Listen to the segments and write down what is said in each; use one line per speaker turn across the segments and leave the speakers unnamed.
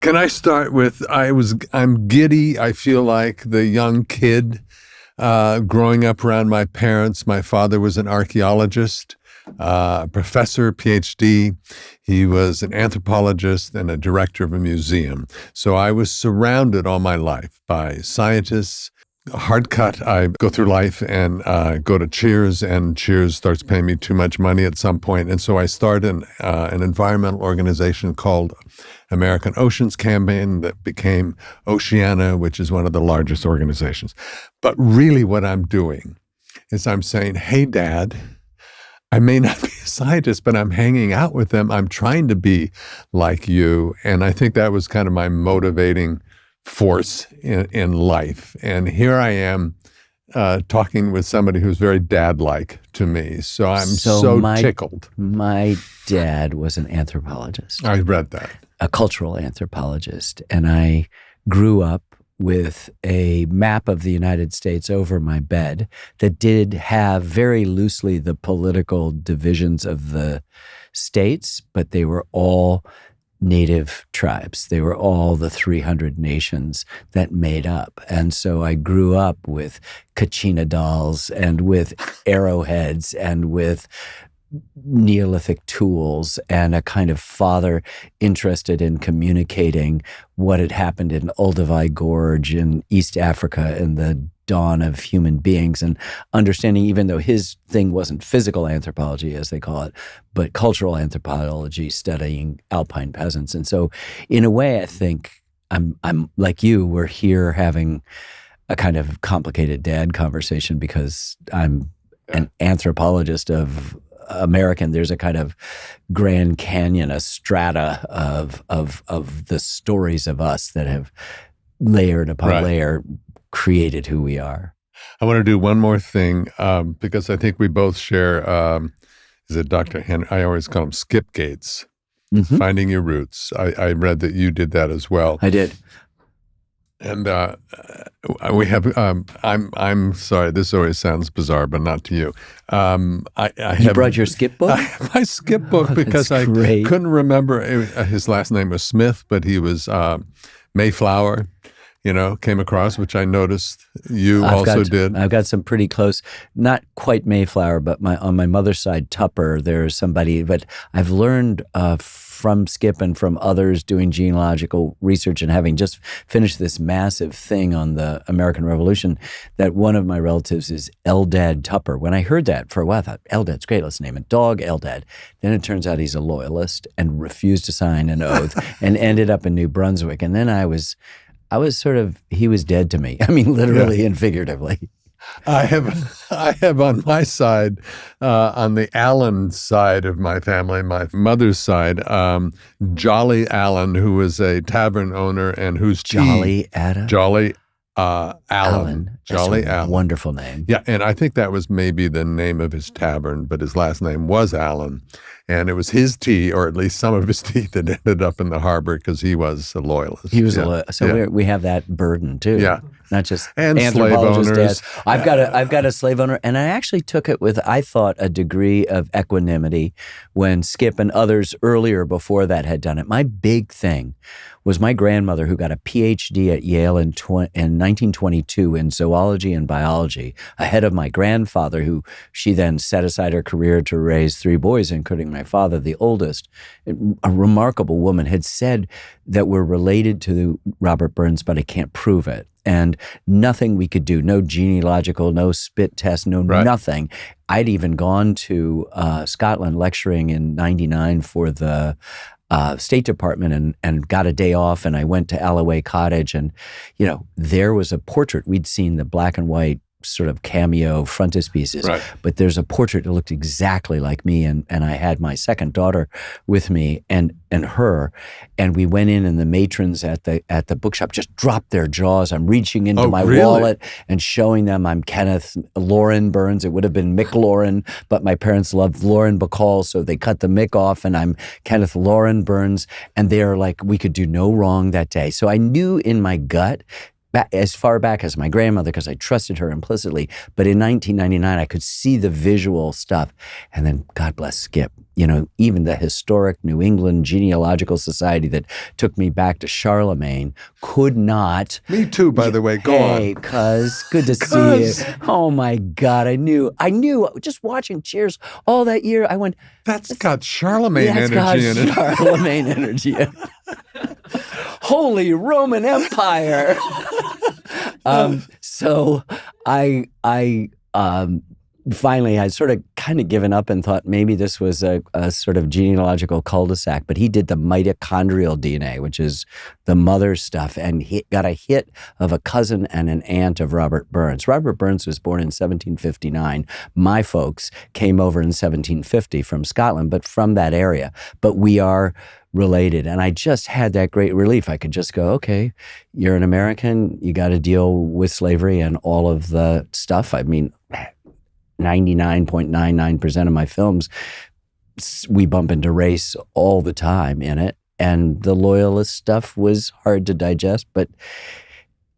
Can I start with, I'm giddy. I feel like the young kid growing up around my parents. My father was an archaeologist, professor, PhD. He was an anthropologist and a director of a museum. So I was surrounded all my life by scientists. Hard cut, I go through life and go to Cheers, and Cheers starts paying me too much money at some point. And so I started an environmental organization called American Oceans Campaign that became Oceana, which is one of the largest organizations. But really what I'm doing is I'm saying, hey, Dad, I may not be a scientist, but I'm hanging out with them. I'm trying to be like you. And I think that was kind of my motivating force in life. And here I am talking with somebody who's very dad-like to me. So I'm so tickled.
My dad was an anthropologist.
I read that.
A cultural anthropologist. And I grew up with a map of the United States over my bed that did have very loosely the political divisions of the states, but they were all native tribes. They were all the 300 nations that made up. And so I grew up with Kachina dolls and with arrowheads and with Neolithic tools and a kind of father interested in communicating what had happened in Olduvai Gorge in East Africa in the dawn of human beings, and understanding, even though his thing wasn't physical anthropology, as they call it, but cultural anthropology, studying alpine peasants. And so in a way, I think I'm like you, we're here having a kind of complicated dad conversation because I'm an anthropologist of American. There's a kind of Grand Canyon, a strata of the stories of us that have layered upon layer created who we are.
I want to do one more thing because I think we both share, is it Dr. Henry? I always call him Skip Gates, Finding Your Roots. I read that you did that as well.
I did.
And we have, I'm sorry, this always sounds bizarre, but not to you.
You brought your skip book?
I have my skip book because I couldn't remember. His last name was Smith, but he was Mayflower. Came across, which I noticed you did.
I've got some pretty close, not quite Mayflower, but on my mother's side, Tupper, there's somebody, but I've learned from Skip and from others doing genealogical research and having just finished this massive thing on the American Revolution that one of my relatives is Eldad Tupper. When I heard that for a while, I thought, Eldad's great, let's name it dog Eldad. Then it turns out he's a loyalist and refused to sign an oath and ended up in New Brunswick. And then I was sort of, he was dead to me. I mean, literally and figuratively.
I have on my side, on the Allen side of my family, my mother's side, Jolly Allen, who was a tavern owner and whose
Jolly Allen.
Jolly Allen. Jolly Allen.
Wonderful name.
Yeah, and I think that was maybe the name of his tavern, but his last name was Allen. And it was his tea, or at least some of his tea, that ended up in the harbor because he was a loyalist.
He was a loyalist. So we have that burden too.
Yeah.
Not just
and slave owners.
I've got a slave owner, and I actually took it with, I thought, a degree of equanimity when Skip and others earlier before that had done it. My big thing was my grandmother, who got a PhD at Yale in 1922 in zoology and biology, ahead of my grandfather, who she then set aside her career to raise 3 boys, including my father, the oldest. A remarkable woman, had said that we're related to Robert Burns, but I can't prove it. And nothing we could do, no genealogical, no spit test, nothing. I'd even gone to Scotland lecturing in '99 for the State Department and got a day off, and I went to Alloway Cottage, and there was a portrait. We'd seen the black and white sort of cameo frontispieces, but there's a portrait that looked exactly like me, and I had my second daughter with me and her, and we went in, and the matrons at the bookshop just dropped their jaws. I'm reaching into my wallet and showing them I'm Kenneth Loren Burns. It would have been Mick Loren, but my parents loved Lauren Bacall, so they cut the Mick off, and I'm Kenneth Loren Burns, and they're like, we could do no wrong that day. So I knew in my gut as far back as my grandmother because I trusted her implicitly. But in 1999, I could see the visual stuff. And then, God bless Skip, even the historic New England Genealogical Society that took me back to Charlemagne could not.
Me too, by the way. Go on.
Hey, cuz, good to see you. Oh my God, I knew. Just watching Cheers all that year. I went,
that's got Charlemagne energy in it.
Charlemagne energy in it. Holy Roman Empire. So I finally had sort of kind of given up and thought maybe this was a sort of genealogical cul-de-sac, but he did the mitochondrial DNA, which is the mother stuff, and he got a hit of a cousin and an aunt of Robert Burns. Robert Burns was born in 1759. My folks came over in 1750 from Scotland, but from that area. But we are related. And I just had that great relief. I could just go, okay, you're an American, you got to deal with slavery and all of the stuff. I mean, 99.99% of my films, we bump into race all the time in it. And the loyalist stuff was hard to digest, but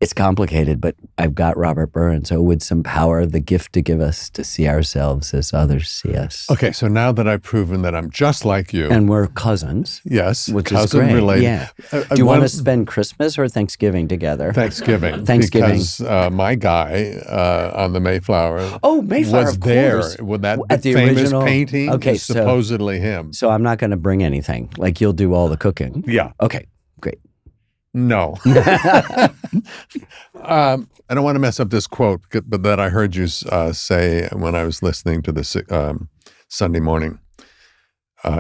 it's complicated. But I've got Robert Burns, with some power, the gift to give us to see ourselves as others see us.
Okay, so now that I've proven that I'm just like you.
And we're cousins.
Yes,
which
cousin
is great.
related.
Yeah. Do you want to spend Christmas or Thanksgiving together?
Thanksgiving.
Thanksgiving.
Because my guy on the Mayflower,
Mayflower
was there. Well, that
at the
famous
original
painting
okay,
is supposedly him.
So I'm not going to bring anything. Like, you'll do all the cooking.
Yeah.
Okay, great.
No. I don't want to mess up this quote, but that I heard you say when I was listening to the Sunday morning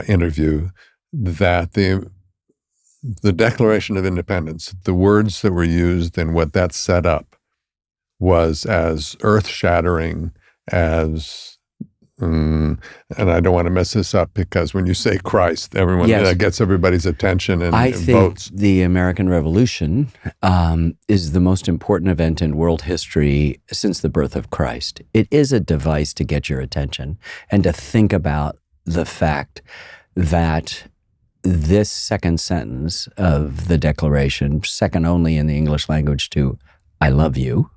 interview, that the Declaration of Independence, the words that were used and what that set up was as earth-shattering as and I don't want to mess this up because when you say Christ, everyone gets everybody's attention and
I
votes.
think the American Revolution is the most important event in world history since the birth of Christ. It is a device to get your attention and to think about the fact that this second sentence of the Declaration, second only in the English language to "I love you,"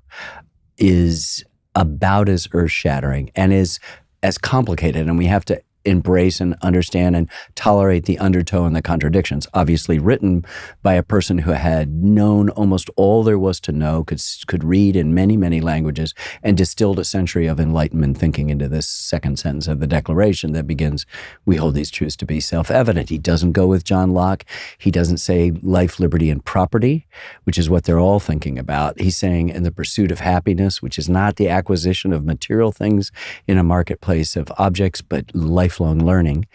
is about as earth-shattering and is as complicated, and we have to embrace and understand and tolerate the undertow and the contradictions. Obviously written by a person who had known almost all there was to know, could read in many, many languages, and distilled a century of Enlightenment thinking into this second sentence of the Declaration that begins, "We hold these truths to be self-evident." He doesn't go with John Locke. He doesn't say life, liberty, and property, which is what they're all thinking about. He's saying in the pursuit of happiness, which is not the acquisition of material things in a marketplace of objects, but lifelong learning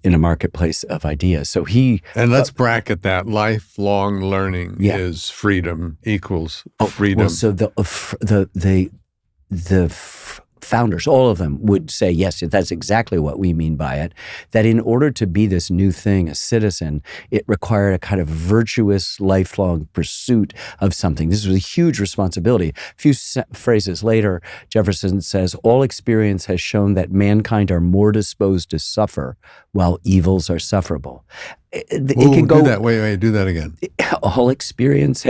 in a marketplace of ideas. So
and let's bracket that. Lifelong learning is freedom equals freedom.
Well, so the founders, all of them, would say, yes, that's exactly what we mean by it, that in order to be this new thing, a citizen, it required a kind of virtuous, lifelong pursuit of something. This was a huge responsibility. A few phrases later, Jefferson says, "All experience has shown that mankind are more disposed to suffer while evils are sufferable." It can go.
Do that. Wait, do that again.
All experience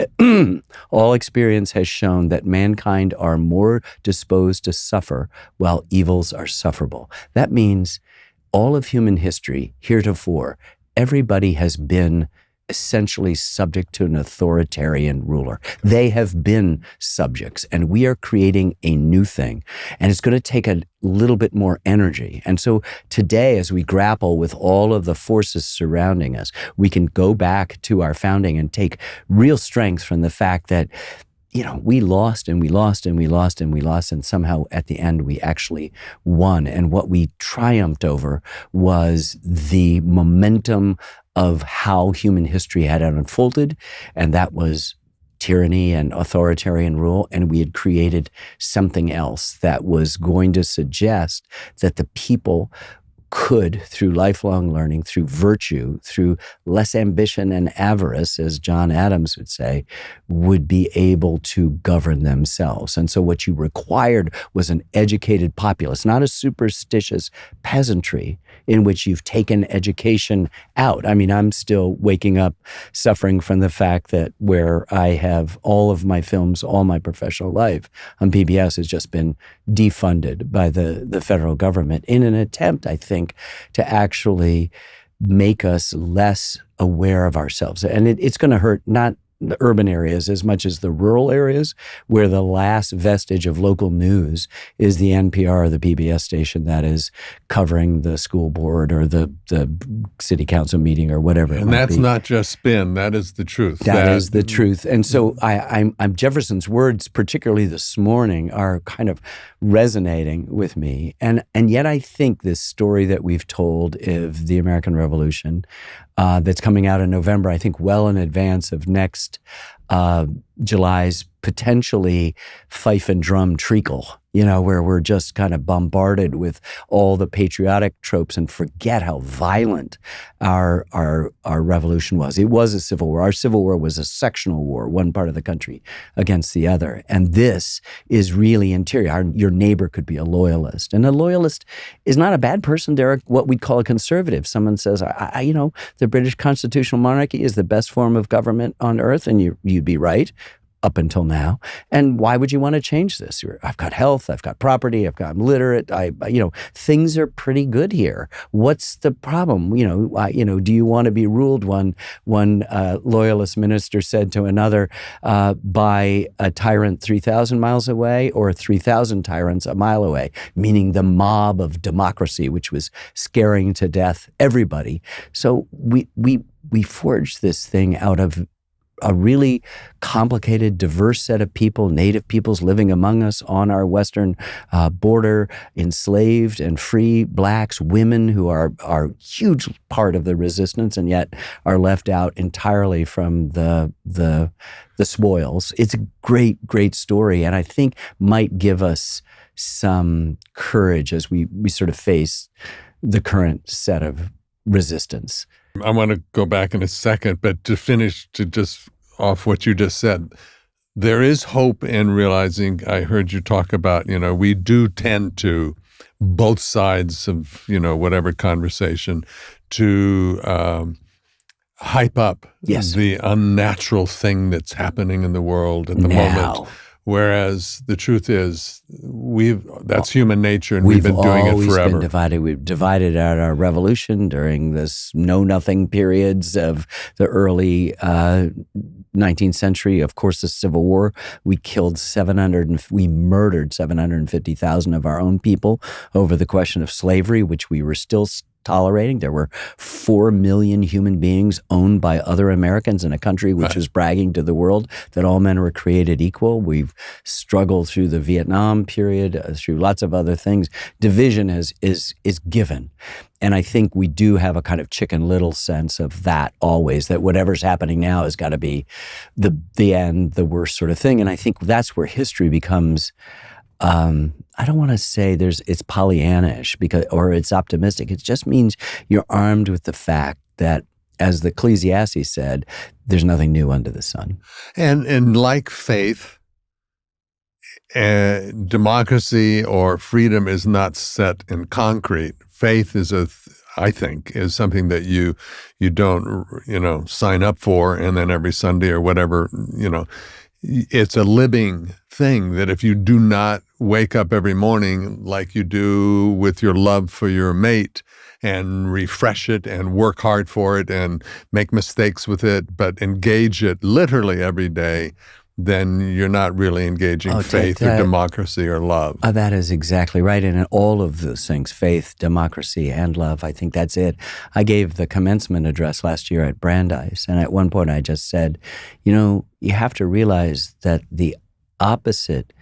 has shown that mankind are more disposed to suffer while evils are sufferable. That means all of human history heretofore, everybody has been essentially subject to an authoritarian ruler. They have been subjects, and we are creating a new thing. And it's going to take a little bit more energy. And so today, as we grapple with all of the forces surrounding us, we can go back to our founding and take real strength from the fact that, we lost and we lost and we lost and we lost, and somehow at the end we actually won. And what we triumphed over was the momentum of how human history had unfolded, and that was tyranny and authoritarian rule, and we had created something else that was going to suggest that the people could, through lifelong learning, through virtue, through less ambition and avarice, as John Adams would say, would be able to govern themselves. And so what you required was an educated populace, not a superstitious peasantry in which you've taken education out. I mean, I'm still waking up suffering from the fact that where I have all of my films, all my professional life on PBS has just been defunded by the federal government in an attempt, I think, to actually make us less aware of ourselves. And it's going to hurt not the urban areas as much as the rural areas, where the last vestige of local news is the NPR or the PBS station that is covering the school board or the city council meeting or whatever.
And that's not just spin. That is the truth.
That is the truth. And so I'm Jefferson's words, particularly this morning, are kind of resonating with me. And yet I think this story that we've told of the American Revolution that's coming out in November, I think well in advance of next July's potentially fife and drum treacle, where we're just kind of bombarded with all the patriotic tropes and forget how violent our revolution was. It was a civil war. Our civil war was a sectional war, one part of the country against the other. And this is really interior. Your neighbor could be a loyalist. And a loyalist is not a bad person. They're what we'd call a conservative. Someone says, the British constitutional monarchy is the best form of government on earth, and you'd be right. Up until now. And why would you want to change this? I've got health, I've got property, I'm literate, things are pretty good here. What's the problem? Do you want to be ruled? One loyalist minister said to another, by a tyrant 3,000 miles away or 3,000 tyrants a mile away, meaning the mob of democracy, which was scaring to death everybody. So we forged this thing out of a really complicated, diverse set of people, native peoples living among us on our western border, enslaved and free blacks, women who are a huge part of the resistance and yet are left out entirely from the spoils. It's a great, great story, and I think might give us some courage as we sort of face the current set of resistance.
I want to go back in a second, but to finish, to just off what you just said, there is hope in realizing, I heard you talk about, we do tend to, both sides of, whatever conversation, to hype up the unnatural thing that's happening in the world at the moment. Whereas the truth is, that's human nature, and we've been doing it forever.
We've always been divided. We've divided out our revolution during this know-nothing periods of the early 19th century. Of course, the Civil War. We murdered 750,000 of our own people over the question of slavery, which we were still tolerating. There were 4 million human beings owned by other Americans in a country which was bragging to the world that all men were created equal. We've struggled through the Vietnam period, through lots of other things. Division is given. And I think we do have a kind of Chicken Little sense of that always, that whatever's happening now has got to be the end, the worst sort of thing. And I think that's where history becomes I don't want to say it's Pollyannish or it's optimistic. It just means you're armed with the fact that, as the Ecclesiastes said, there's nothing new under the sun.
And like faith, democracy or freedom is not set in concrete. Faith is I think, is something that you don't, sign up for and then every Sunday or whatever, it's a living thing that if you do not wake up every morning like you do with your love for your mate and refresh it and work hard for it and make mistakes with it, but engage it literally every day, then you're not really engaging faith or democracy or love.
That is exactly right. And in all of those things, faith, democracy, and love, I think that's it. I gave the commencement address last year at Brandeis, and at one point I just said, you have to realize that the opposite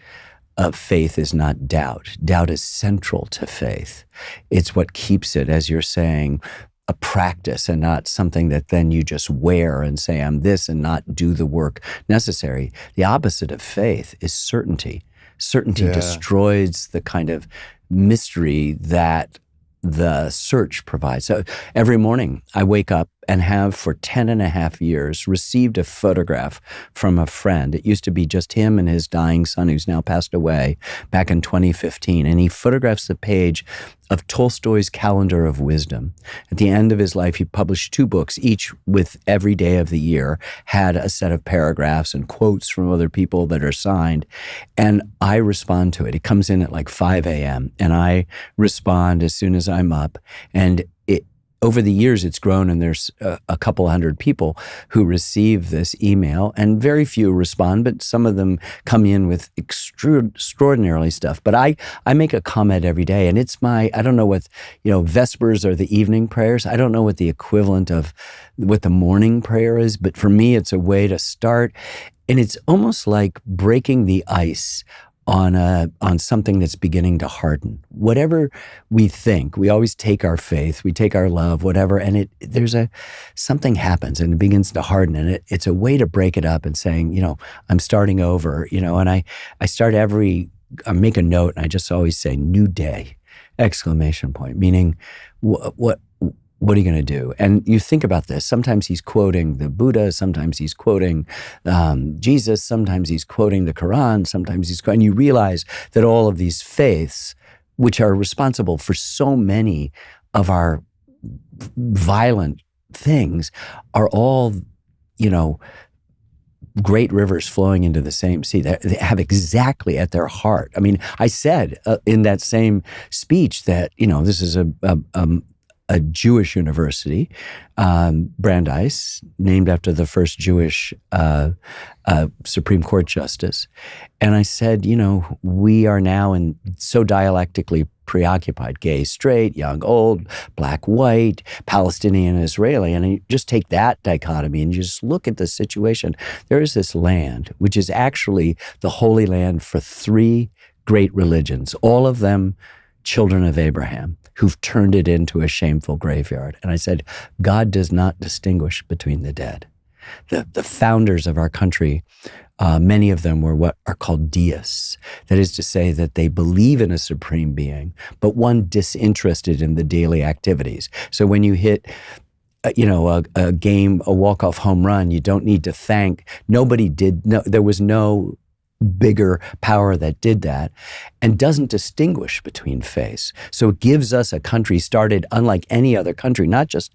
of faith is not doubt. Doubt is central to faith. It's what keeps it, as you're saying, a practice and not something that then you just wear and say, I'm this, and not do the work necessary. The opposite of faith is certainty. Certainty destroys the kind of mystery that the search provides. So every morning I wake up and have for 10 and a half years received a photograph from a friend. It used to be just him and his dying son, who's now passed away, back in 2015. And he photographs the page of Tolstoy's Calendar of Wisdom. At the end of his life, he published 2 books, each with every day of the year, had a set of paragraphs and quotes from other people that are signed. And I respond to it. It comes in at like 5 a.m. and I respond as soon as I'm up. And over the years, it's grown, and there's a couple hundred people who receive this email, and very few respond, but some of them come in with extraordinarily stuff. But I make a comment every day, and it's I don't know what, Vespers or the evening prayers. I don't know what the equivalent of what the morning prayer is, but for me, it's a way to start. And it's almost like breaking the ice on something that's beginning to harden. Whatever we think, we always take our faith, we take our love, whatever, and something happens and it begins to harden, and it's a way to break it up and saying, I'm starting over, and I make a note, and I just always say new day, ! Meaning what are you going to do? And you think about this. Sometimes he's quoting the Buddha. Sometimes he's quoting Jesus. Sometimes he's quoting the Quran. Sometimes and you realize that all of these faiths, which are responsible for so many of our violent things, are all, great rivers flowing into the same sea. They have exactly at their heart. I mean, I said in that same speech that, this is a Jewish university, Brandeis, named after the first Jewish Supreme Court justice. And I said, we are now so dialectically preoccupied, gay, straight, young, old, black, white, Palestinian, Israeli. And you just take that dichotomy and you just look at the situation. There is this land, which is actually the holy land for 3 great religions, all of them children of Abraham, who've turned it into a shameful graveyard. And I said, God does not distinguish between the dead. The founders of our country, many of them were what are called deists. That is to say that they believe in a supreme being, but one disinterested in the daily activities. So when you hit a game, a walk-off home run, you don't need to thank. There was no bigger power that did that, and doesn't distinguish between faiths. So it gives us a country started unlike any other country, not just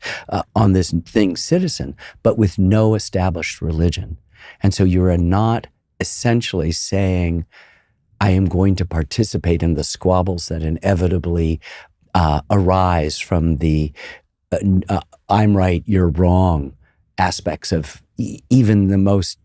on this thing, citizen, but with no established religion. And so you are not essentially saying, I am going to participate in the squabbles that inevitably arise from the I'm right, you're wrong aspects of even the most
right.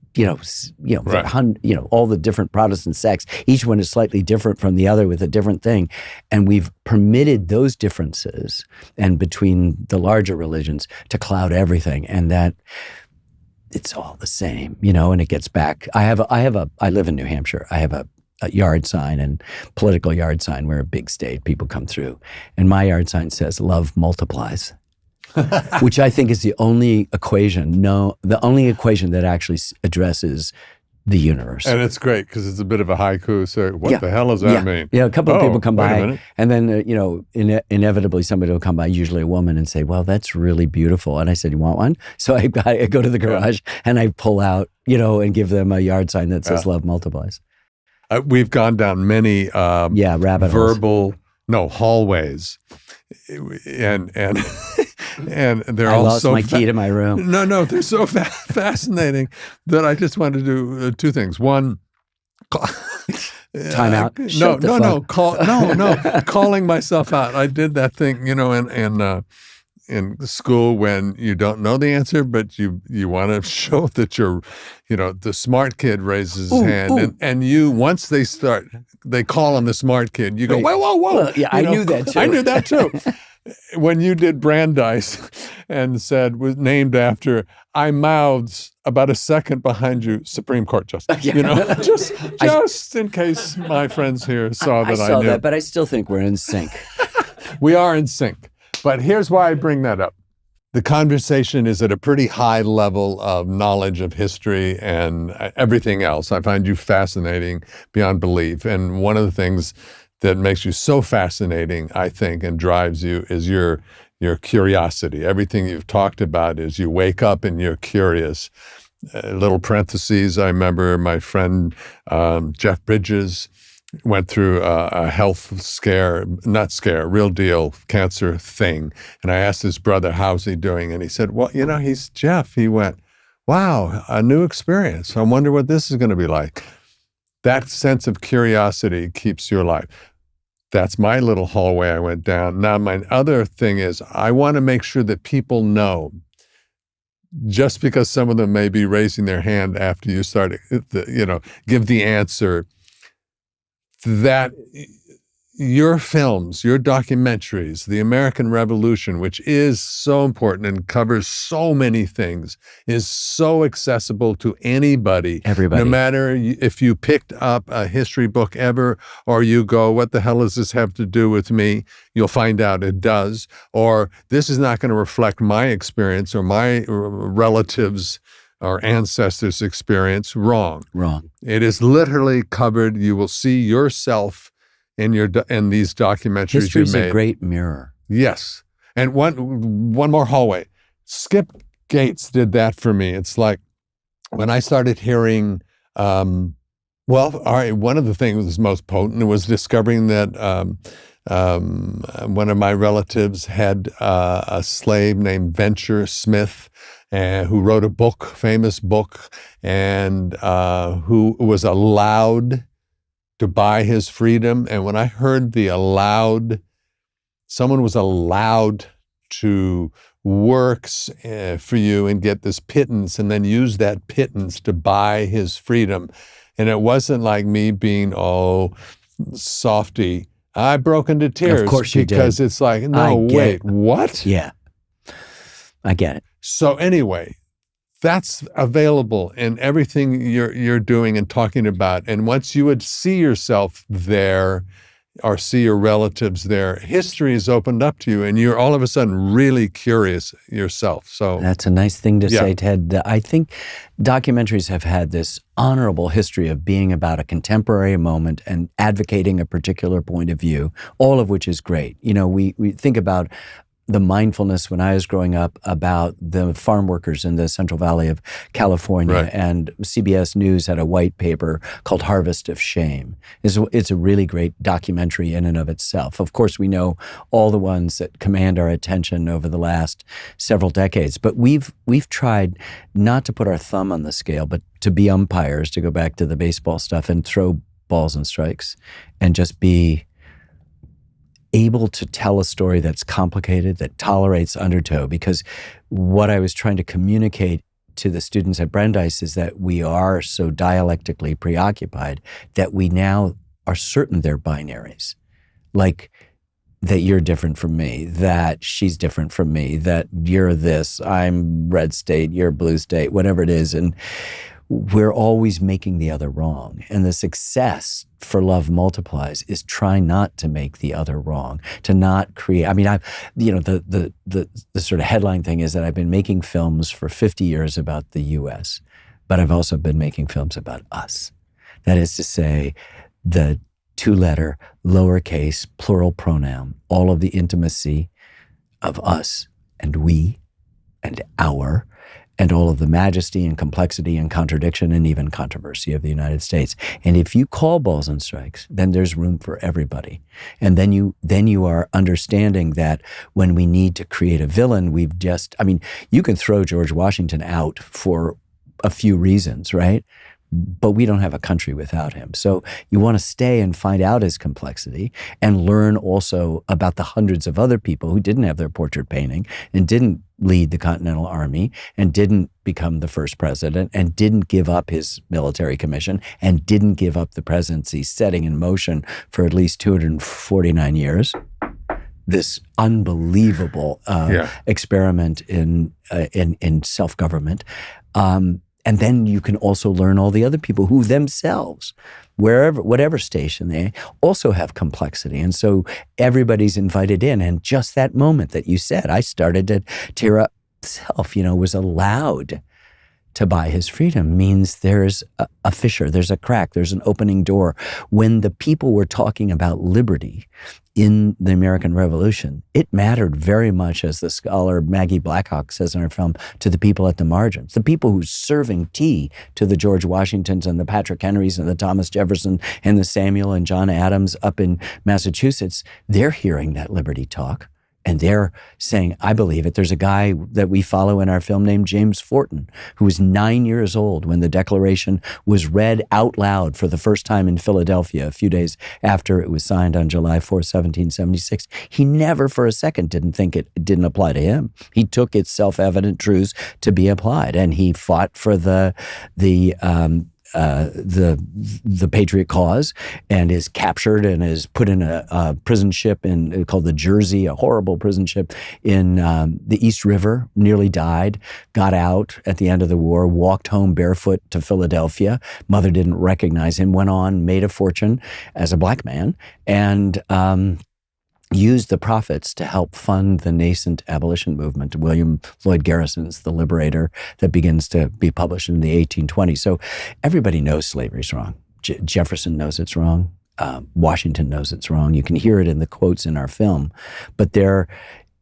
All the different Protestant sects, each one is slightly different from the other with a different thing. And we've permitted those differences and between the larger religions to cloud everything. And that it's all the same, and it gets back. I live in New Hampshire. I have a yard sign and political yard sign. We're a big state. People come through. And my yard sign says, love multiplies. Which I think is the only equation that actually addresses the universe.
And it's great because it's a bit of a haiku. So what the hell does that mean?
Yeah, a couple of people come by, and then inevitably somebody will come by, usually a woman, and say, "Well, that's really beautiful." And I said, "You want one?" So I go to the garage and I pull out, and give them a yard sign that says "Love multiplies."
We've gone down many
rabbit
verbal hallways, and they're
I
all
lost
so
my key to my room.
No, they're so fascinating that I just want to do 2 things. One,
time out.
Calling myself out. I did that thing, in school when you don't know the answer, but you want to show that you're, the smart kid raises his hand, and you, once they call on the smart kid, you go, whoa.
Well, yeah, I knew that too.
I knew that too. When you did Brandeis and said, was named after, I mouthed about a second behind you, Supreme Court Justice. Just in case my friends here saw that I
saw
knew.
that, but I still think we're in sync.
We are in sync. But here's why I bring that up. The conversation is at a pretty high level of knowledge of history and everything else. I find you fascinating beyond belief. And one of the things that makes you so fascinating, I think, and drives you is your curiosity. Everything you've talked about is you wake up and you're curious. Little parentheses, I remember my friend Jeff Bridges went through a health scare, real deal cancer thing. And I asked his brother, how's he doing? And he said, well, he's Jeff. He went, wow, a new experience. I wonder what this is going to be like. That sense of curiosity keeps your life. That's my little hallway I went down. Now, my other thing is I want to make sure that people know, just because some of them may be raising their hand after you start, give the answer, that your films, your documentaries, the American Revolution, which is so important and covers so many things, is so accessible to anybody.
Everybody.
No matter if you picked up a history book ever, or you go, what the hell does this have to do with me? You'll find out it does. Or this is not going to reflect my experience or my relatives' or ancestors' experience. Wrong. It is literally covered. You will see yourself in these documentaries
History's
you made.
A great mirror.
Yes. And one more hallway. Skip Gates did that for me. It's like when I started hearing, one of the things that was most potent was discovering that one of my relatives had a slave named Venture Smith, who wrote a famous book, and who was allowed to buy his freedom. And when I heard someone was allowed to work for you and get this pittance, and then use that pittance to buy his freedom. And it wasn't like me being softy. I broke into tears.
Of course you did.
Because it's like, no, wait, what?
Yeah, I get it.
So anyway, that's available in everything you're doing and talking about. And once you would see yourself there or see your relatives there, history is opened up to you, and you're all of a sudden really curious yourself. So
that's a nice thing to say, Ted. I think documentaries have had this honorable history of being about a contemporary moment and advocating a particular point of view, all of which is great. We think about the mindfulness when I was growing up about the farm workers in the Central Valley of California.
Right.
And CBS News had a white paper called Harvest of Shame. It's a really great documentary in and of itself. Of course, we know all the ones that command our attention over the last several decades, but we've tried not to put our thumb on the scale, but to be umpires, to go back to the baseball stuff, and throw balls and strikes and just be able to tell a story that's complicated, that tolerates undertow. Because what I was trying to communicate to the students at Brandeis is that we are so dialectically preoccupied that we now are certain they're binaries. Like that you're different from me, that she's different from me, that you're this, I'm red state, you're blue state, whatever it is. And we're always making the other wrong. And the success for Love Multiplies is try not to make the other wrong, to not create. I mean, the sort of headline thing is that I've been making films for 50 years about the U.S., but I've also been making films about us. That is to say, the two-letter, lowercase, plural pronoun, all of the intimacy of us and we and our, and all of the majesty and complexity and contradiction and even controversy of the United States. And if you call balls and strikes, then there's room for everybody. And then you are understanding that when we need to create a villain, you can throw George Washington out for a few reasons, right? But we don't have a country without him. So you want to stay and find out his complexity and learn also about the hundreds of other people who didn't have their portrait painting and didn't lead the Continental Army and didn't become the first president and didn't give up his military commission and didn't give up the presidency, setting in motion for at least 249 years. This unbelievable experiment in self-government. And then you can also learn all the other people who themselves, whatever station they also have complexity. And so everybody's invited in. And just that moment that you said, I started to tear up self, was allowed to buy his freedom means there's a fissure, there's a crack, there's an opening door. When the people were talking about liberty in the American Revolution, it mattered very much, as the scholar Maggie Blackhawk says in her film, to the people at the margins, the people who's serving tea to the George Washingtons and the Patrick Henrys and the Thomas Jefferson and the Samuel and John Adams up in Massachusetts. They're hearing that liberty talk. And they're saying, I believe it. There's a guy that we follow in our film named James Fortin, who was 9 years old when the Declaration was read out loud for the first time in Philadelphia a few days after it was signed on July 4th, 1776. He never for a second didn't think it didn't apply to him. He took its self-evident truths to be applied, and he fought for the Patriot cause, and is captured and is put in a prison ship called the Jersey, a horrible prison ship in the East River, nearly died, got out at the end of the war, walked home barefoot to Philadelphia. Mother didn't recognize him, went on, made a fortune as a black man, and used the profits to help fund the nascent abolition movement. William Lloyd Garrison's The Liberator, that begins to be published in the 1820s. So everybody knows slavery's wrong. Jefferson knows it's wrong. Washington knows it's wrong. You can hear it in the quotes in our film, but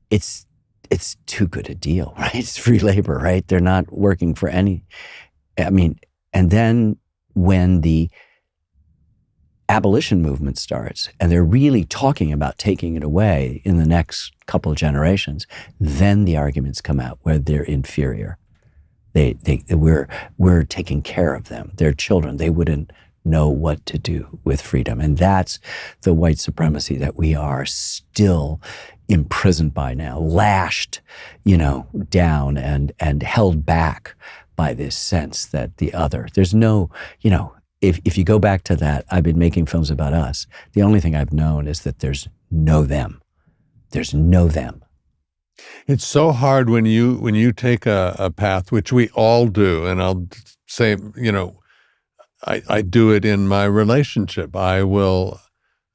it's too good a deal, right? It's free labor, right? They're not working for any. And then when the abolition movement starts, and they're really talking about taking it away in the next couple of generations, then the arguments come out where they're inferior. We're taking care of them. They're children. They wouldn't know what to do with freedom. And that's the white supremacy that we are still imprisoned by now, lashed, down and held back by this sense that the other, there's no, if you go back to that, I've been making films about us. The only thing I've known is that there's no them. There's no them.
It's so hard when you take a path, which we all do, and I'll say, I do it in my relationship. I will.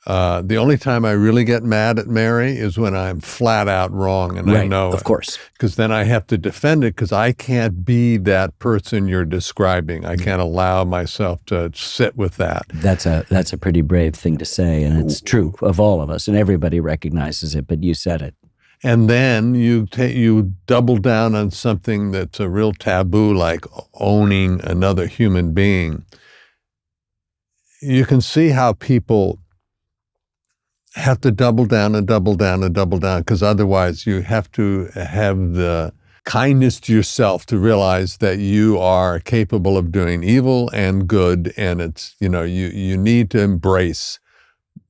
The only time I really get mad at Mary is when I'm flat out wrong, and
right,
I know
of course,
because then I have to defend it, because I can't be that person you're describing. I can't allow myself to sit with that.
That's a pretty brave thing to say, and it's true of all of us, and everybody recognizes it. But you said it.
And then you double down on something that's a real taboo, like owning another human being. You can see how people have to double down and double down and double down, because otherwise you have to have the kindness to yourself to realize that you are capable of doing evil and good, and it's, you need to embrace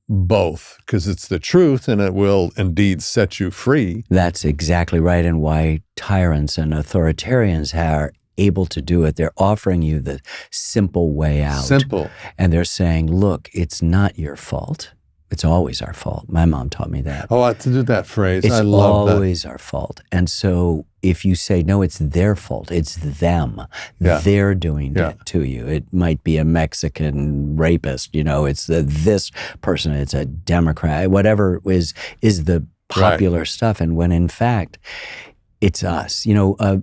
both, because it's the truth and it will indeed set you free.
That's exactly right, and why tyrants and authoritarians are able to do it. They're offering you the simple way out.
Simple.
And they're saying, look, it's not your fault. It's always our fault. My mom taught me that.
Oh, I have to do that phrase.
It's
I love that.
It's always our fault. And so if you say, no, it's their fault, it's them.
Yeah.
They're doing it to you. It might be a Mexican rapist, it's this person, it's a Democrat, whatever is the popular stuff. And when in fact, it's us.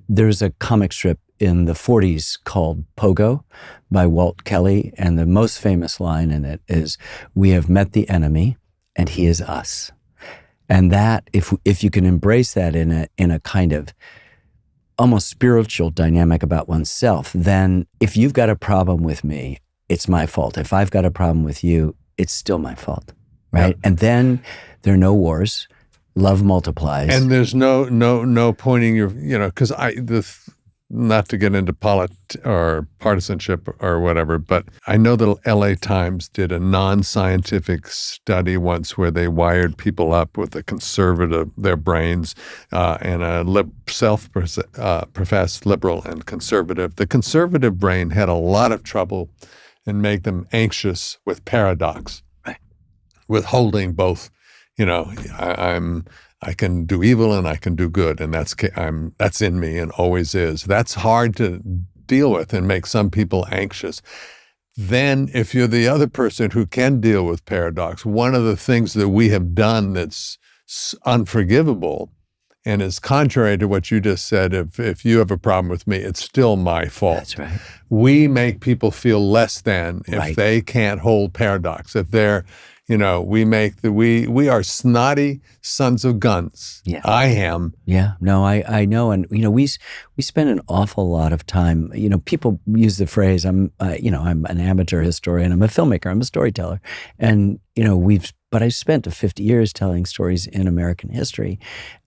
There's a comic strip in the 40s called Pogo by Walt Kelly, and the most famous line in it is, "We have met the enemy, and he is us." And that, if you can embrace that in a kind of almost spiritual dynamic about oneself, then if you've got a problem with me, it's my fault. If I've got a problem with you, it's still my fault, right? Yeah. And then there are no wars. Love multiplies.
And there's no pointing your, because not to get into or partisanship or whatever, but I know the LA Times did a non-scientific study once where they wired people up with their brains, and a self-professed liberal and conservative. The conservative brain had a lot of trouble and make them anxious with paradox,
right?
With holding both, I can do evil and I can do good, and that's in me and always is. That's hard to deal with and make some people anxious. Then if you're the other person who can deal with paradox, one of the things that we have done that's unforgivable and is contrary to what you just said. If you have a problem with me, it's still my fault.
That's right.
We make people feel less than if
Right.
they can't hold paradox. If they're, we are snotty sons of guns.
Yeah.
I am.
Yeah, no, I know. And, we spend an awful lot of time, people use the phrase, I'm an amateur historian, I'm a filmmaker, I'm a storyteller. And, but I spent 50 years telling stories in American history.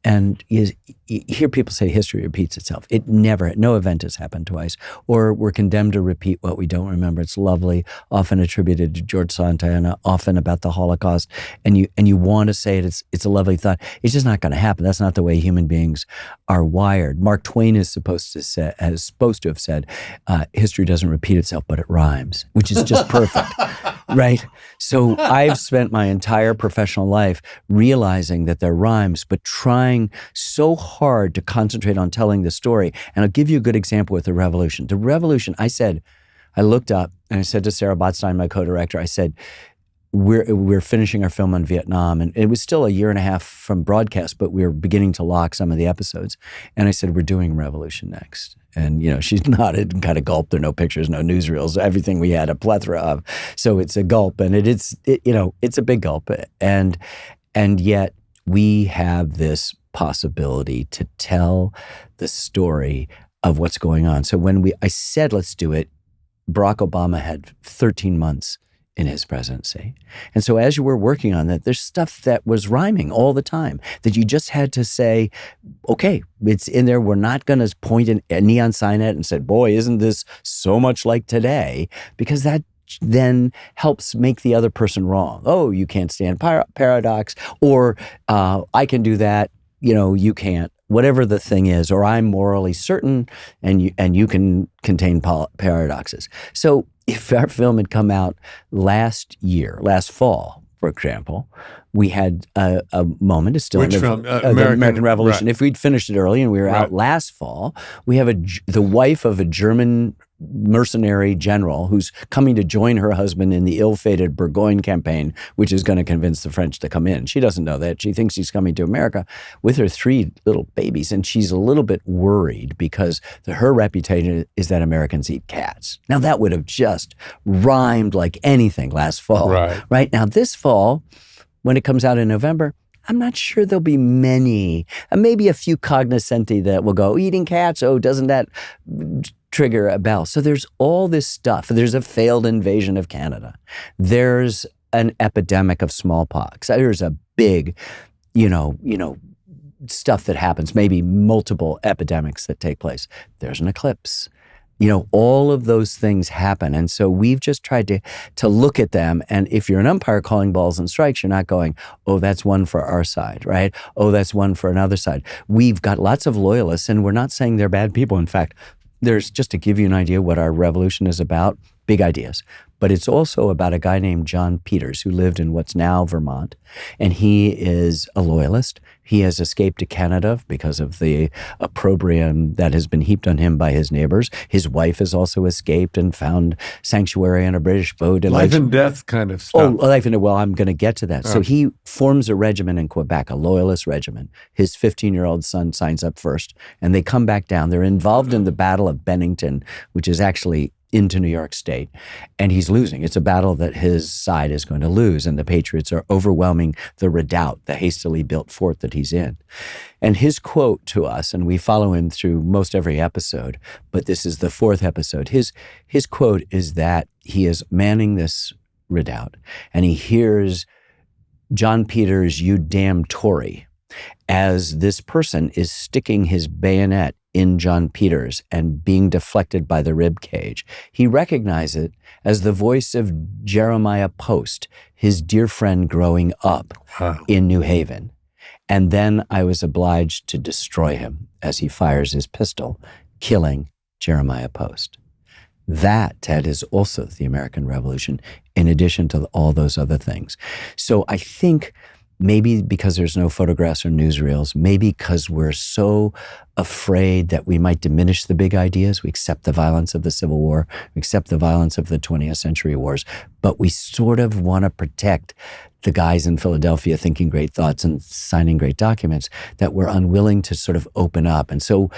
And you hear people say history repeats itself. No event has happened twice. Or we're condemned to repeat what we don't remember. It's lovely, often attributed to George Santayana, often about the Holocaust. And you want to say it, it's a lovely thought. It's just not going to happen. That's not the way human beings are wired. Mark Twain is supposed to have said, history doesn't repeat itself, but it rhymes, which is just perfect. Right? So I've spent my entire professional life realizing that they're rhymes, but trying so hard to concentrate on telling the story. And I'll give you a good example with the Revolution. The Revolution, I looked up and I said to Sarah Botstein, my co-director, I said, we're finishing our film on Vietnam, and it was still a year and a half from broadcast, but we were beginning to lock some of the episodes. And I said, we're doing Revolution next. And, she nodded and kind of gulped. There are no pictures, no newsreels, everything we had a plethora of. So it's a gulp, and it's a big gulp. And yet we have this possibility to tell the story of what's going on. So when I said, let's do it, Barack Obama had 13 months in his presidency. And so as you were working on that, there's stuff that was rhyming all the time that you just had to say, okay, it's in there. We're not going to point a neon sign at it and say, boy, isn't this so much like today? Because that then helps make the other person wrong. Oh, you can't stand paradox, or I can do that, you can't. Whatever the thing is, or I'm morally certain, and you can contain paradoxes. So if our film had come out last fall, for example, we had a moment. It's still
Which
in
film?
the American Revolution.
Right.
If we'd finished it early and we were out last fall, we have the wife of a German mercenary general who's coming to join her husband in the ill-fated Burgoyne campaign, which is going to convince the French to come in. She doesn't know that. She thinks she's coming to America with her 3 little babies, and she's a little bit worried because her reputation is that Americans eat cats. Now, that would have just rhymed like anything last fall. Right? Now, this fall, when it comes out in November, I'm not sure there'll be many, maybe a few cognoscenti that will go, eating cats, oh, doesn't that trigger a bell? So there's all this stuff. There's a failed invasion of Canada. There's an epidemic of smallpox. There's a big, stuff that happens, maybe multiple epidemics that take place. There's an eclipse. All of those things happen. And so we've just tried to look at them. And if you're an umpire calling balls and strikes, you're not going, oh, that's one for our side, right? Oh, that's one for another side. We've got lots of loyalists, and we're not saying they're bad people. In fact, there's, just to give you an idea what our revolution is about, big ideas. But it's also about a guy named John Peters who lived in what's now Vermont. And he is a loyalist. He has escaped to Canada because of the opprobrium that has been heaped on him by his neighbors. His wife has also escaped and found sanctuary on a British boat. And
life and death kind of stuff.
Oh, life and death. Well, I'm going to get to that. So he forms a regiment in Quebec, a loyalist regiment. His 15-year-old son signs up first, and they come back down. They're involved in the Battle of Bennington, which is actually into New York State, and he's losing. It's a battle that his side is going to lose, and the Patriots are overwhelming the redoubt, the hastily built fort that he's in. And his quote to us, and we follow him through most every episode, but this is the 4th episode. His quote is that he is manning this redoubt, and he hears John Peters, "You damn Tory," as this person is sticking his bayonet in John Peters and being deflected by the rib cage. He recognizes it as the voice of Jeremiah Post, his dear friend growing up in New Haven. And then I was obliged to destroy him as he fires his pistol, killing Jeremiah Post. That, Ted, is also the American Revolution, in addition to all those other things. So I think maybe because there's no photographs or newsreels, maybe because we're so afraid that we might diminish the big ideas. We accept the violence of the Civil War, we accept the violence of the 20th century wars, but we sort of want to protect the guys in Philadelphia thinking great thoughts and signing great documents, that we're unwilling to sort of open up. And so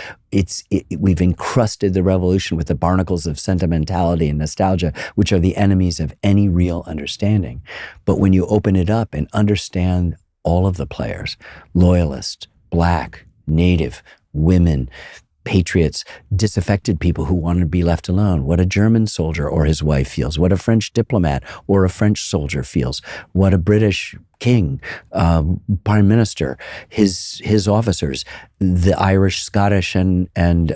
we've encrusted the revolution with the barnacles of sentimentality and nostalgia, which are the enemies of any real understanding. But when you open it up and understand all of the players, loyalist, Black, Native, women, patriots, disaffected people who want to be left alone, what a German soldier or his wife feels, what a French diplomat or a French soldier feels, what a British king, prime minister, his officers, the Irish, Scottish, and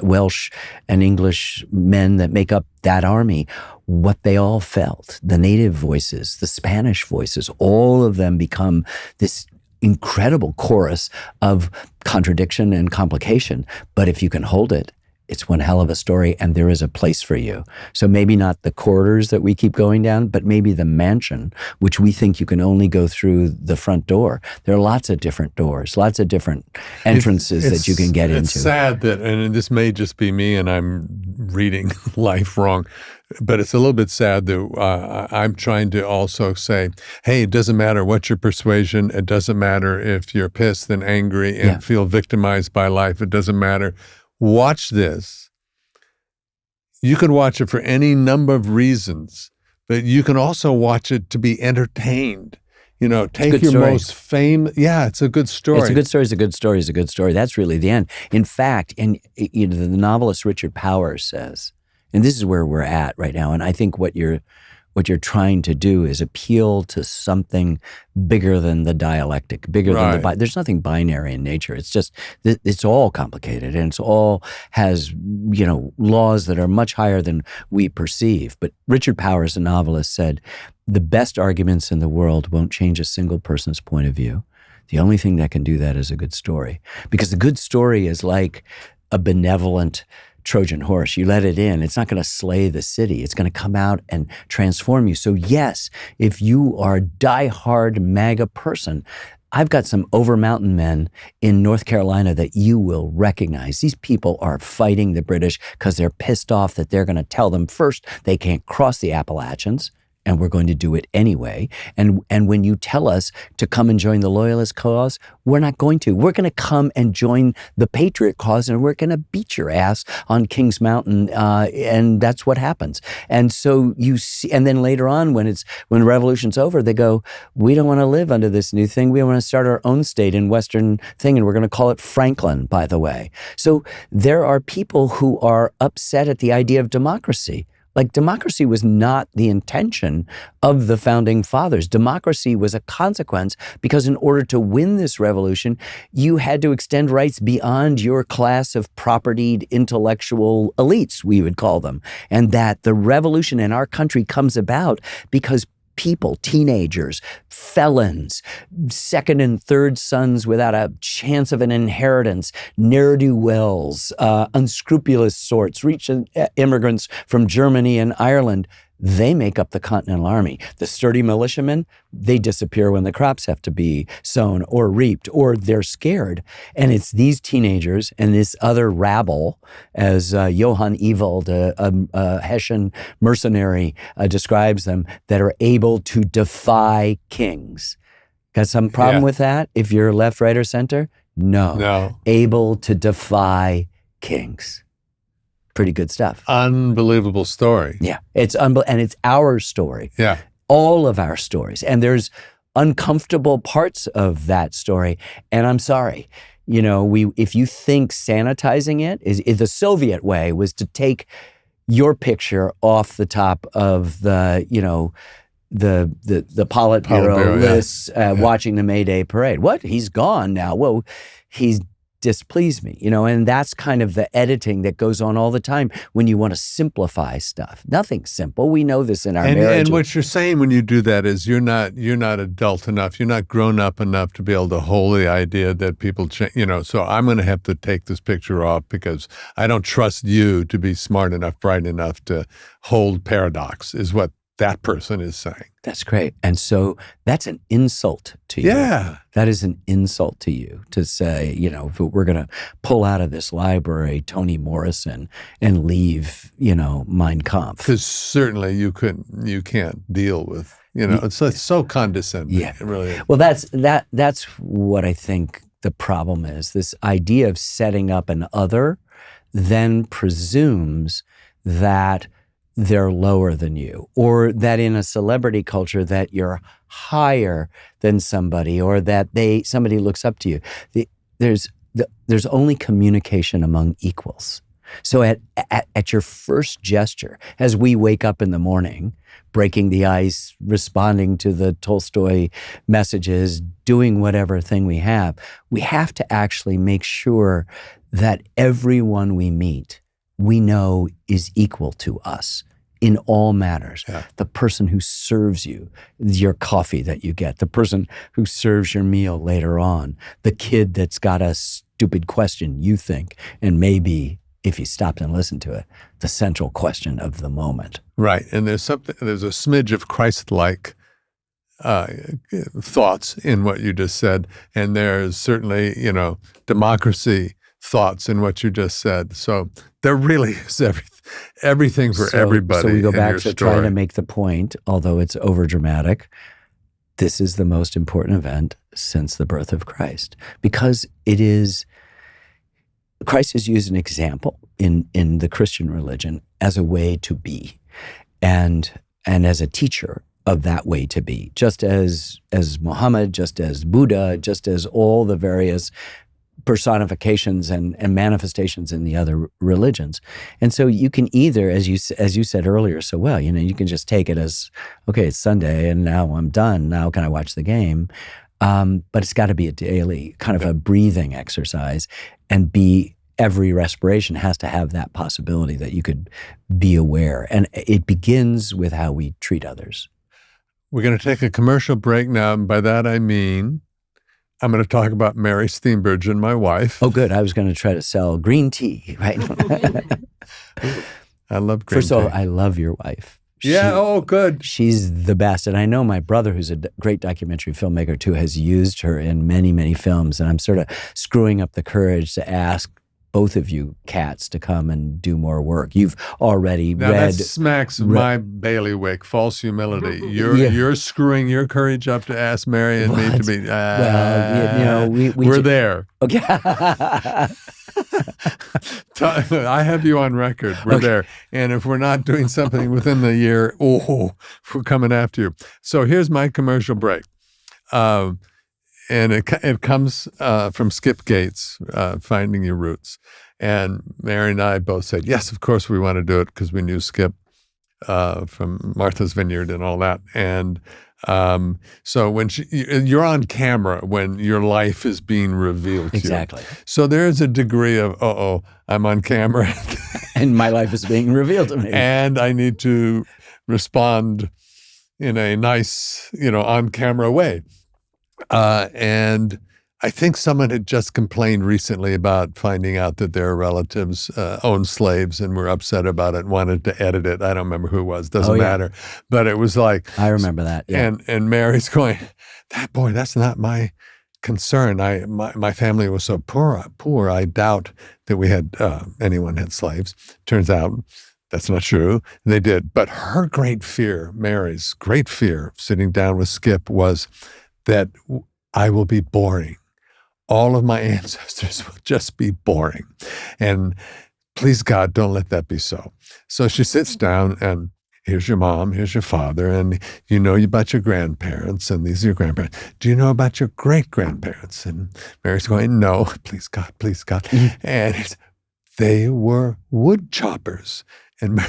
Welsh and English men that make up that army, what they all felt, the native voices, the Spanish voices, all of them become this incredible chorus of contradiction and complication. But if you can hold it, it's one hell of a story, and there is a place for you. So maybe not the corridors that we keep going down, but maybe the mansion, which we think you can only go through the front door. There are lots of different doors, lots of different entrances that you can get into.
It's sad that, and this may just be me and I'm reading life wrong, but it's a little bit sad that I'm trying to also say, hey, it doesn't matter what your persuasion. It doesn't matter if you're pissed and angry and feel victimized by life. It doesn't matter. Watch this. You could watch it for any number of reasons, but you can also watch it to be entertained. You know, take your most famous. Yeah, it's a good story.
It's a good story. It's a good story. It's a good story. That's really the end. In fact, and you know, the novelist Richard Powers says, and this is where we're at right now. And I think what you're trying to do is appeal to something bigger than the dialectic, bigger than the there's nothing binary in nature. It's just, it's all complicated, and it's all has, you know, laws that are much higher than we perceive. But Richard Powers, a novelist, said, the best arguments in the world won't change a single person's point of view. The only thing that can do that is a good story. Because a good story is like a benevolent Trojan horse. You let it in, it's not going to slay the city. It's going to come out and transform you. So yes, if you are a diehard MAGA person, I've got some over mountain men in North Carolina that you will recognize. These people are fighting the British because they're pissed off that they're going to tell them first they can't cross the Appalachians, and we're going to do it anyway. And when you tell us to come and join the Loyalist cause, we're not going to. We're going to come and join the Patriot cause, and we're going to beat your ass on Kings Mountain, and that's what happens. And so you see, and then later on, when the revolution's over, they go, we don't want to live under this new thing. We want to start our own state in Western thing, and we're going to call it Franklin, by the way. So there are people who are upset at the idea of democracy. Like, democracy was not the intention of the founding fathers. Democracy was a consequence because in order to win this revolution, you had to extend rights beyond your class of propertied intellectual elites, we would call them. And that the revolution in our country comes about because people, teenagers, felons, second and third sons without a chance of an inheritance, ne'er-do-wells, unscrupulous sorts, recent immigrants from Germany and Ireland, they make up the Continental Army. The sturdy militiamen, they disappear when the crops have to be sown or reaped, or they're scared. And it's these teenagers and this other rabble, as Johann Ewald, a Hessian mercenary, describes them, that are able to defy kings. Got some problem with that if you're left, right, or center? No. Able to defy kings. Pretty good stuff.
Unbelievable story.
Yeah, and it's our story.
Yeah,
all of our stories, and there's uncomfortable parts of that story. And I'm sorry, you know, if you think sanitizing it is the Soviet way was to take your picture off the top of the, you know, the Politburo lists, watching the May Day parade. What? He's gone now. Well, he's displeased me, you know, and that's kind of the editing that goes on all the time when you want to simplify stuff. Nothing's simple. We know this in our marriage.
And what you're saying when you do that is you're not adult enough. You're not grown up enough to be able to hold the idea that people change, you know, so I'm going to have to take this picture off because I don't trust you to be smart enough, bright enough to hold paradox is what that person is saying.
That's great. And so that's an insult to you.
Yeah.
That is an insult to you to say, if we're going to pull out of this library Toni Morrison and leave, Mein Kampf.
Because certainly you can't deal with, it's so condescending.
Yeah.
It really is.
Well, that's what I think the problem is. This idea of setting up an other then presumes that they're lower than you, or that in a celebrity culture that you're higher than somebody, or that somebody looks up to you. There's only communication among equals. So at your first gesture, as we wake up in the morning, breaking the ice, responding to the Tolstoy messages, doing whatever thing we have to actually make sure that everyone we meet, we know is equal to us in all matters.
Yeah.
The person who serves you your coffee that you get, the person who serves your meal later on, the kid that's got a stupid question you think, and maybe if you stopped and listened to it, the central question of the moment.
Right. And there's a smidge of Christ-like thoughts in what you just said. And there's certainly, democracy thoughts in what you just said. So there really is everything for everybody.
So we go
in
back
your
to
story.
trying to make the point, although it's overdramatic, this is the most important event since the birth of Christ. Because Christ is used an example in the Christian religion as a way to be, and as a teacher of that way to be, just as Muhammad, just as Buddha, just as all the various personifications and manifestations in the other religions. And so you can either, as you said earlier so well, you can just take it as, okay, it's Sunday and now I'm done. Now can I watch the game? But it's got to be a daily kind of a breathing exercise, and every respiration has to have that possibility that you could be aware. And it begins with how we treat others.
We're going to take a commercial break now. And by that, I mean, I'm going to talk about Mary Steenburgen, my wife.
Oh, good. I was going to try to sell green tea, right?
I love green tea.
First of all, I love your wife.
Good.
She's the best. And I know my brother, who's a great documentary filmmaker too, has used her in many, many films. And I'm sort of screwing up the courage to ask both of you cats to come and do more work. You've already read.
That smacks my bailiwick, false humility. You're screwing your courage up to ask Mary and me to be. We're there.
Okay.
I have you on record. We're there. And if we're not doing something within the year, we're coming after you. So here's my commercial break. And it comes from Skip Gates, Finding Your Roots. And Mary and I both said, yes, of course we want to do it, because we knew Skip from Martha's Vineyard and all that. And so when you're on camera when your life is being revealed to you.
Exactly.
So there's a degree of, I'm on camera.
And my life is being revealed to me.
And I need to respond in a nice, on-camera way. And I think someone had just complained recently about finding out that their relatives owned slaves and were upset about it and wanted to edit it. I don't remember who it was. Doesn't matter. But it was like...
I remember that, yeah.
And Mary's going, that's not my concern. My family was so poor. I doubt that we had anyone had slaves. Turns out that's not true. They did. But her great fear, Mary's great fear, sitting down with Skip, was that I will be boring. All of my ancestors will just be boring. And please, God, don't let that be so. So she sits down, and here's your mom, here's your father, and you know about your grandparents, and these are your grandparents. Do you know about your great-grandparents? And Mary's going, no, please, God, please, God. Mm-hmm. And they were wood choppers. And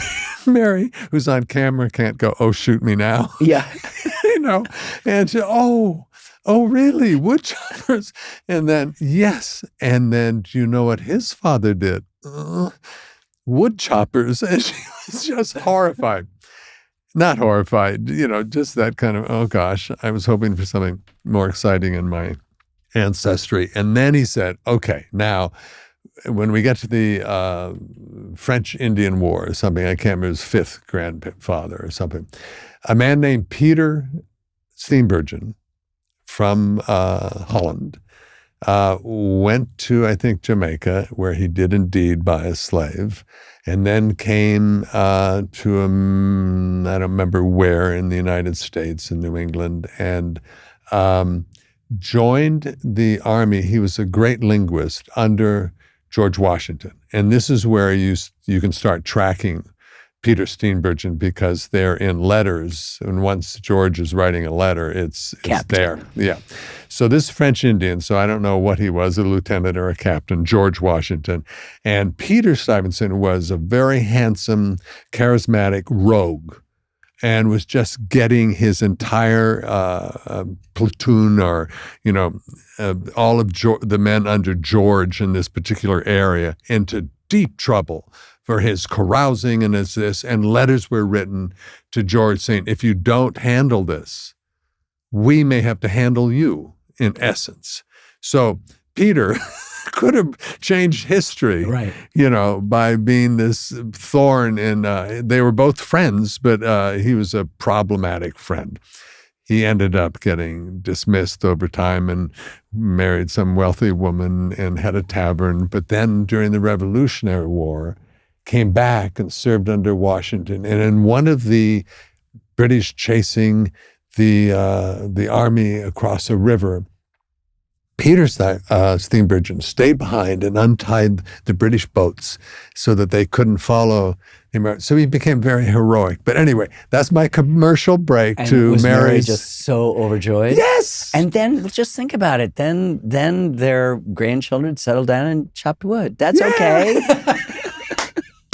Mary, who's on camera, can't go, oh, shoot me now.
Yeah.
And she, oh, really? Wood choppers? And then, yes. And then, do you know what his father did? Wood choppers. And she was just horrified. Not horrified, just that kind of, oh gosh, I was hoping for something more exciting in my ancestry. And then he said, okay, now when we get to the French Indian War or something, I can't remember, his fifth grandfather or something, a man named Peter Steenburgen from Holland went to, I think, Jamaica, where he did indeed buy a slave, and then came to, I don't remember where, in the United States, in New England, and joined the army. He was a great linguist under George Washington. And this is where you can start tracking Peter Steenburgen, because they're in letters. And once George is writing a letter, it's there. Yeah. So this French Indian, so I don't know what he was, a lieutenant or a captain, George Washington. And Peter Stuyvesant was a very handsome, charismatic rogue, and was just getting his entire platoon, or, all of the men under George in this particular area, into deep trouble for his carousing and his this. And letters were written to George saying, if you don't handle this, we may have to handle you, in essence. So Peter could have changed history,
right,
by being this thorn in, they were both friends, but he was a problematic friend. He ended up getting dismissed over time and married some wealthy woman and had a tavern. But then during the Revolutionary War, came back and served under Washington. And in one of the British chasing the army across a river, Peter Steenburgen stayed behind and untied the British boats so that they couldn't follow him. So he became very heroic. But anyway, that's my commercial break to
was Mary
Mary's.
Just so overjoyed.
Yes.
And then just think about it. Then their grandchildren settled down and chopped wood. That's okay.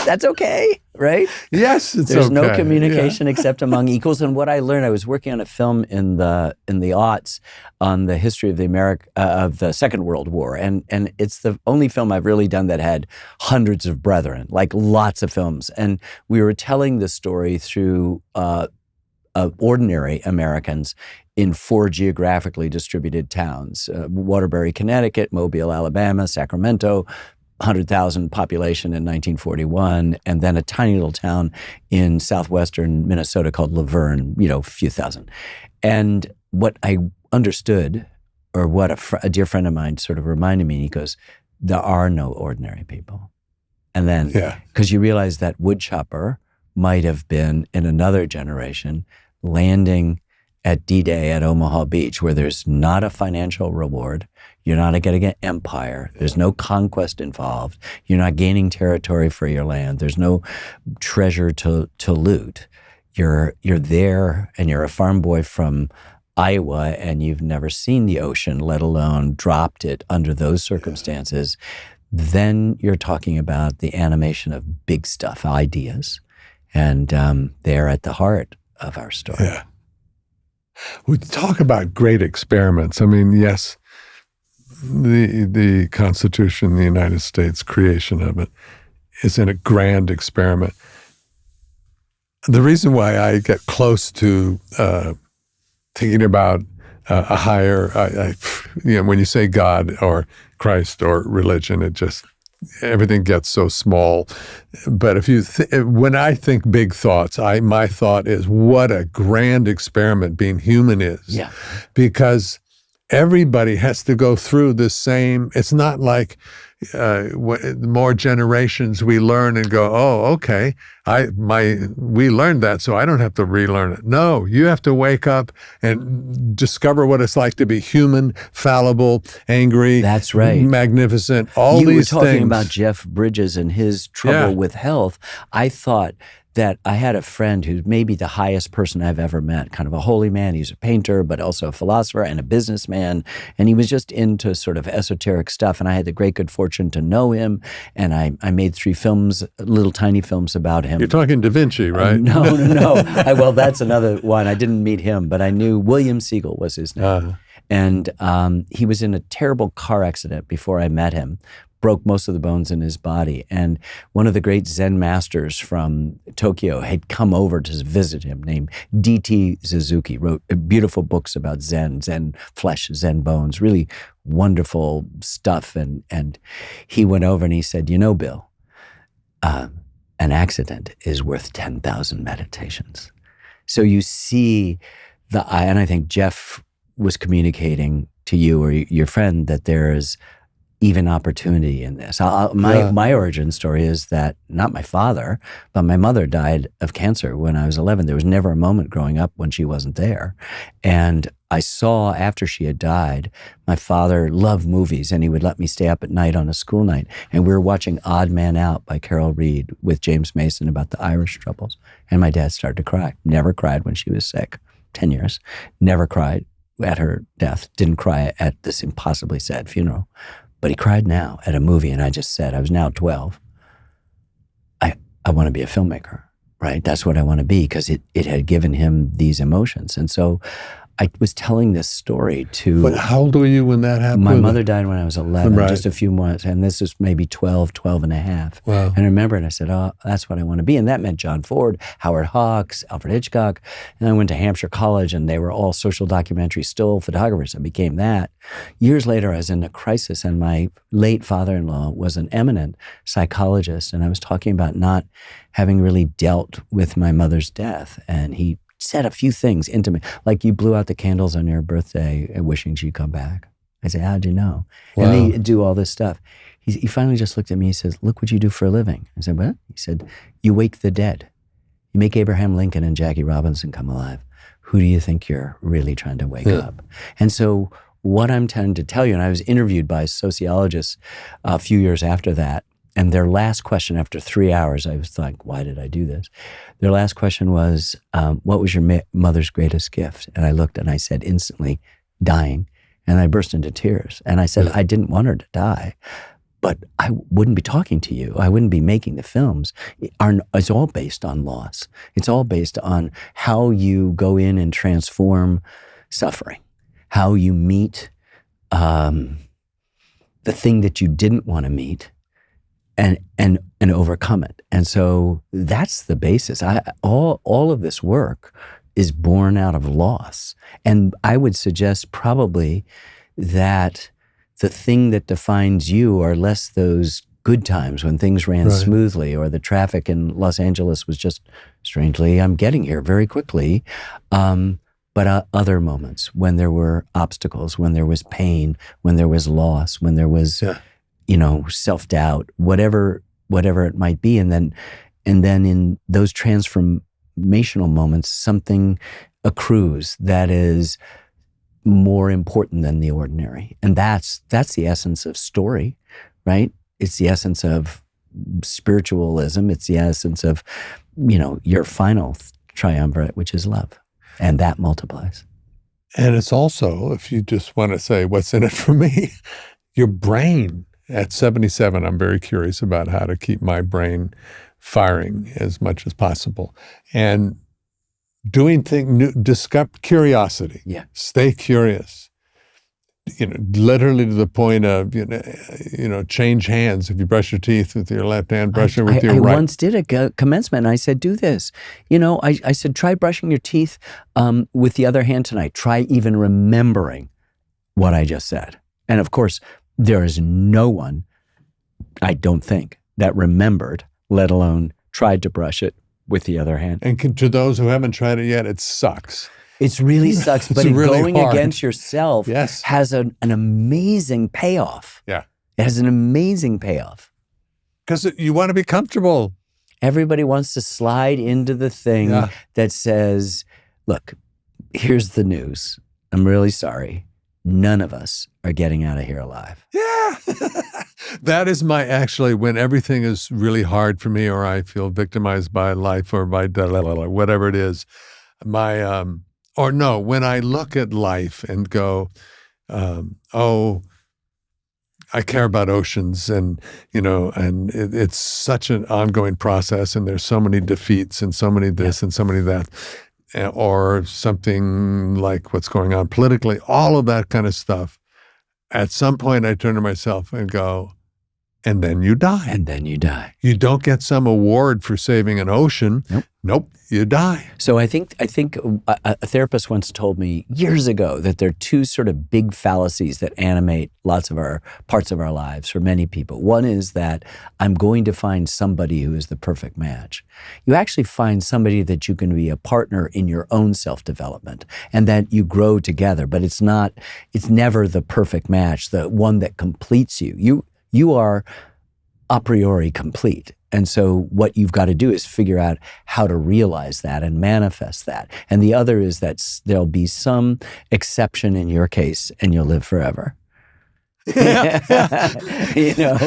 That's okay, right?
Yes, it's
There's
okay.
no communication except among equals. And what I learned, I was working on a film in the aughts on the history of the Second World War, and it's the only film I've really done that had hundreds of brethren, like lots of films. And we were telling the story through ordinary Americans in 4 geographically distributed towns: Waterbury, Connecticut; Mobile, Alabama; Sacramento. 100,000 population in 1941, and then a tiny little town in southwestern Minnesota called Laverne, a few thousand. And what I understood, or what a dear friend of mine sort of reminded me, he goes, there are no ordinary people. And then, because you realize that woodchopper might have been, in another generation, landing at D-Day at Omaha Beach, where there's not a financial reward. You're not getting an empire. There's no conquest involved. You're not gaining territory for your land. There's no treasure to loot. You're there, and you're a farm boy from Iowa, and you've never seen the ocean, let alone dropped it under those circumstances. Then you're talking about the animation of big stuff, ideas, and they're at the heart of our story.
Yeah. We talk about great experiments. I mean, yes, the Constitution, the United States, creation of it, is in a grand experiment. The reason why I get close to thinking about a higher, when you say God or Christ or religion, it just, everything gets so small. But if you when I think big thoughts, my thought is what a grand experiment being human is.
Yeah.
Because everybody has to go through the same. It's not like more generations we learn and go, oh, okay, we learned that, so I don't have to relearn it. No, you have to wake up and discover what it's like to be human, fallible, angry.
That's right.
Magnificent. All
these things. You were talking
things.
about Jeff Bridges and his trouble with health. I thought that I had a friend who's maybe the highest person I've ever met, kind of a holy man. He's a painter, but also a philosopher and a businessman. And he was just into sort of esoteric stuff. And I had the great good fortune to know him. And I made 3 films, little tiny films about him.
You're talking Da Vinci, right?
No. Well, that's another one. I didn't meet him, but I knew William Siegel was his name. And he was in a terrible car accident before I met him. broke most of the bones in his body. And one of the great Zen masters from Tokyo had come over to visit him, named D.T. Suzuki, wrote beautiful books about Zen, Zen flesh, Zen bones, really wonderful stuff. And he went over and he said, you know, Bill, an accident is worth 10,000 meditations. So you see and I think Jeff was communicating to you or your friend that there is even opportunity in this. My origin story is that not my father, but my mother died of cancer when I was 11. There was never a moment growing up when she wasn't there. And I saw after she had died, my father loved movies and he would let me stay up at night on a school night. And we were watching Odd Man Out by Carol Reed with James Mason about the Irish troubles. And my dad started to cry. Never cried when she was sick, 10 years. Never cried at her death. Didn't cry at this impossibly sad funeral. But he cried now at a movie, and I just said, I was now 12, I want to be a filmmaker, right? That's what I want to be, because it had given him these emotions. And so I was telling this story to...
But how old were you when that happened?
My mother died when I was 11,
right.
Just a few months, and this is maybe 12 and a half.
Wow.
And I remember, and I said, oh, that's what I want to be. And that meant John Ford, Howard Hawks, Alfred Hitchcock. And I went to Hampshire College, and they were all social documentary still photographers. I became that. Years later, I was in a crisis, and my late father-in-law was an eminent psychologist, and I was talking about not having really dealt with my mother's death. And he said a few things intimate, like, you blew out the candles on your birthday wishing she'd come back. I said, how'd you know? Wow. And they do all this stuff. He finally just looked at me, he says, look what you do for a living. I said, what? He said, you wake the dead. You make Abraham Lincoln and Jackie Robinson come alive. Who do you think you're really trying to wake up? And so what I'm trying to tell you, and I was interviewed by sociologists a few years after that, and their last question after 3 hours, I was like, why did I do this? Their last question was, what was your mother's greatest gift? And I looked and I said instantly, dying. And I burst into tears. And I said, I didn't want her to die, but I wouldn't be talking to you. I wouldn't be making the films. It's all based on loss. It's all based on how you go in and transform suffering, how you meet the thing that you didn't want to meet, and overcome it. And so that's the basis. All of this work is born out of loss. And I would suggest probably that the thing that defines you are less those good times when things ran smoothly, or the traffic in Los Angeles was just, strangely, I'm getting here very quickly. But other moments when there were obstacles, when there was pain, when there was loss, when there was... self-doubt, whatever it might be. And then in those transformational moments, something accrues that is more important than the ordinary. And that's the essence of story, right? It's the essence of spiritualism. It's the essence of, your final triumvirate, which is love. And that multiplies.
And it's also, if you just want to say, what's in it for me, your brain. At 77, I'm very curious about how to keep my brain firing as much as possible. And doing things new, discover curiosity.
Yeah.
Stay curious. Literally to the point of, change hands. If you brush your teeth with your left hand, brush it with your right.
I once did a commencement, and I said, do this. I said, try brushing your teeth with the other hand tonight. Try even remembering what I just said. And of course, there is no one, I don't think, that remembered, let alone tried to brush it with the other hand.
And to those who haven't tried it yet, it sucks.
It really sucks, but
really
going
hard.
Against yourself has an amazing payoff.
Yeah.
It has an amazing payoff.
Because you want to be comfortable.
Everybody wants to slide into the thing that says, look, here's the news. I'm really sorry. None of us are getting out of here alive.
Yeah. That is when everything is really hard for me, or I feel victimized by life, or by whatever it is, when I look at life and go, I care about oceans, and, it's such an ongoing process, and there's so many defeats and so many this and so many that. Or something like what's going on politically, all of that kind of stuff. At some point, I turn to myself and go, and then you die.
And then you die.
You don't get some award for saving an ocean. Nope, you die.
So I think a therapist once told me years ago that there are two sort of big fallacies that animate lots of our parts of our lives for many people. One is that I'm going to find somebody who is the perfect match. You actually find somebody that you can be a partner in your own self-development and that you grow together, but it's never the perfect match, the one that completes you. You are a priori complete. And so what you've got to do is figure out how to realize that and manifest that. And the other is that there'll be some exception in your case and you'll live forever. You know,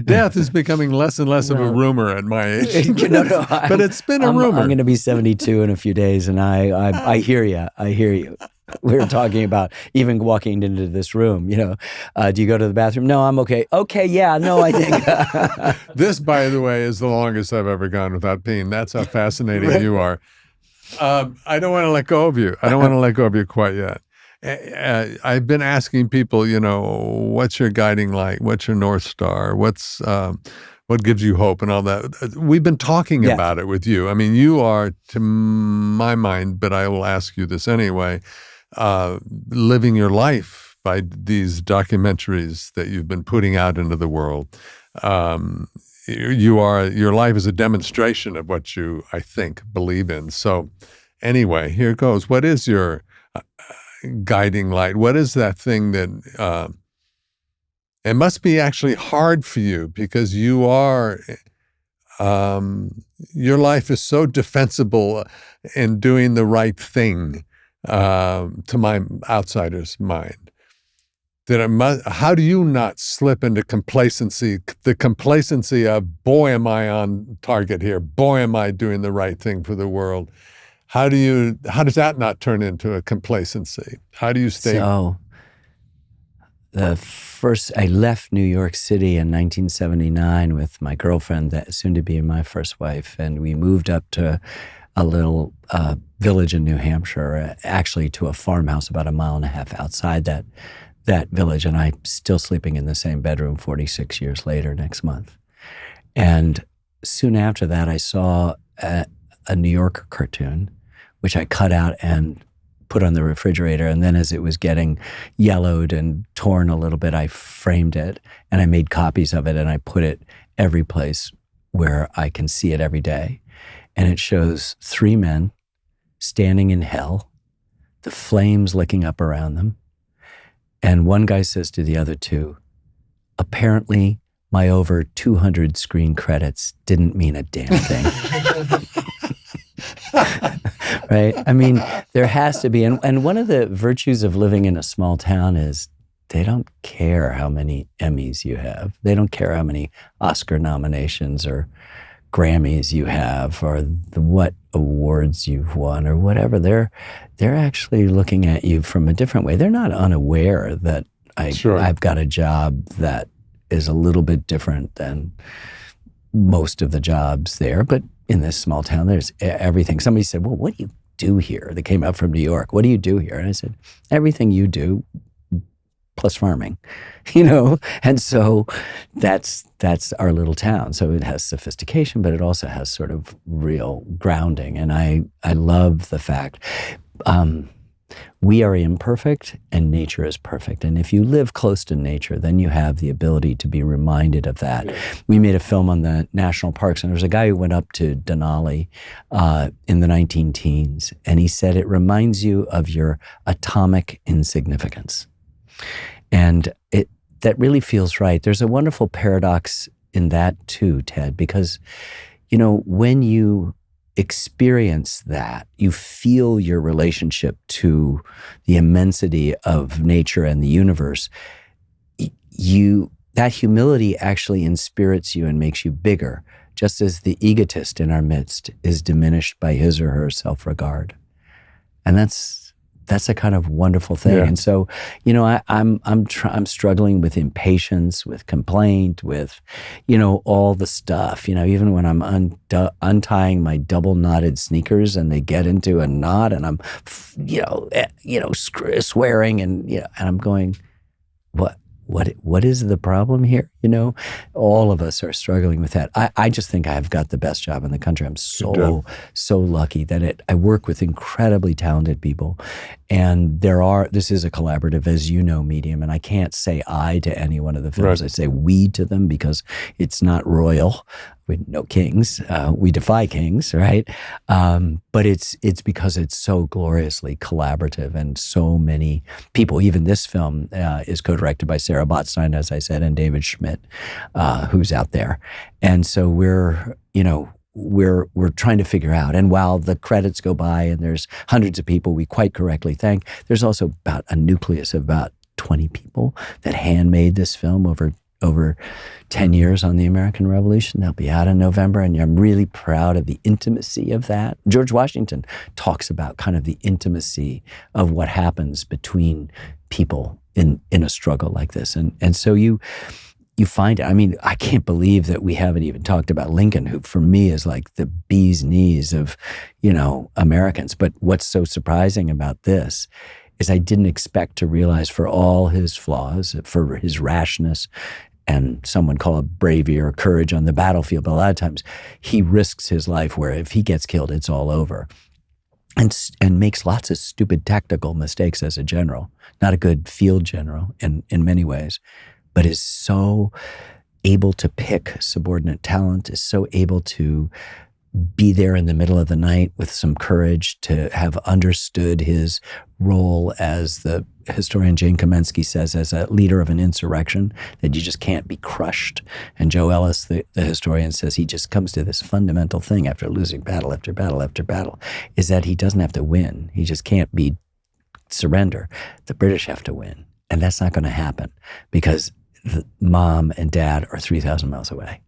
death is becoming less and less of a rumor at my age. But it's been a rumor.
I'm going to be 72 in a few days, and I hear you. I hear you. We were talking about even walking into this room, you know, do you go to the bathroom? No, I'm okay. Okay, yeah, no, I think.
This, by the way, is the longest I've ever gone without peeing. That's how fascinating you are. I don't want to let go of you. I don't want to let go of you quite yet. I've been asking people, you know, what's your guiding light? What's your North Star? What gives you hope and all that? We've been talking about it with you. I mean, you are, to my mind, but I will ask you this anyway, living your life by these documentaries that you've been putting out into the world. Your life is a demonstration of what you, I think, believe in. So anyway, here goes. What is your guiding light? What is that thing that it must be actually hard for you because you are your life is so defensible in doing the right thing to my outsider's mind that how do you not slip into complacency, the complacency of, boy, am I on target here, boy, am I doing the right thing for the world? How does that not turn into a complacency? How do you stay?
So, I left New York City in 1979 with my girlfriend, that soon to be my first wife, and we moved up to a little village in New Hampshire, actually to a farmhouse about 1.5 miles outside that village, and I'm still sleeping in the same bedroom 46 years later next month. And soon after that, I saw a New Yorker cartoon, which I cut out and put on the refrigerator. And then as it was getting yellowed and torn a little bit, I framed it and I made copies of it and I put it every place where I can see it every day. And it shows 3 men standing in hell, the flames licking up around them. And one guy says to the other 2, apparently my over 200 screen credits didn't mean a damn thing. Right? I mean, there has to be, and one of the virtues of living in a small town is they don't care how many Emmys you have. They don't care how many Oscar nominations or Grammys you have or what awards you've won or whatever. They're actually looking at you from a different way. They're not unaware that I've got a job that is a little bit different than most of the jobs there, but in this small town, there's everything. Somebody said, well, what do you do here? They came up from New York. What do you do here? And I said, everything you do plus farming, you know? And so that's our little town. So it has sophistication, but it also has sort of real grounding. And I love the fact we are imperfect and nature is perfect. And if you live close to nature, then you have the ability to be reminded of that. Yeah. We made a film on the national parks, and there was a guy who went up to Denali in the 19-teens, and he said, it reminds you of your atomic insignificance. And that really feels right. There's a wonderful paradox in that too, Ted, because, you know, when you experience that, you feel your relationship to the immensity of nature and the universe, that humility actually inspirits you and makes you bigger, just as the egotist in our midst is diminished by his or her self-regard. And that's a kind of wonderful thing. Yeah. And so, you know, I'm struggling with impatience, with complaint, with, you know, all the stuff. You know, even when I'm untying my double knotted sneakers and they get into a knot, and I'm, swearing, and and I'm going, what is the problem here? You know, all of us are struggling with that. I just think I've got the best job in the country. I'm so lucky that I work with incredibly talented people. And this is a collaborative, as you know, medium. And I can't say I to any one of the films.
Right.
I say we to them because it's not royal. We no kings. We defy kings, right? But it's because it's so gloriously collaborative, and so many people. Even this film is co-directed by Sarah Botstein, as I said, and David Schmidt, who's out there. And so we're trying to figure out. And while the credits go by and there's hundreds of people we quite correctly thank, there's also about a nucleus of about 20 people that handmade this film over 10 years on the American Revolution. They'll be out in November, and I'm really proud of the intimacy of that. George Washington talks about kind of the intimacy of what happens between people in a struggle like this. And so you find it. I mean, I can't believe that we haven't even talked about Lincoln, who for me is like the bee's knees of, Americans. But what's so surprising about this is I didn't expect to realize, for all his flaws, for his rashness, and someone call it bravery or courage on the battlefield, but a lot of times he risks his life where if he gets killed, it's all over. And makes lots of stupid tactical mistakes as a general. Not a good field general in many ways, but is so able to pick subordinate talent, is so able to be there in the middle of the night with some courage, to have understood his role, as the historian Jane Kamensky says, as a leader of an insurrection, that you just can't be crushed. And Joe Ellis, the historian, says he just comes to this fundamental thing after losing battle after battle after battle, is that he doesn't have to win. He just can't surrender. The British have to win. And that's not going to happen because mom and dad are 3,000 miles away.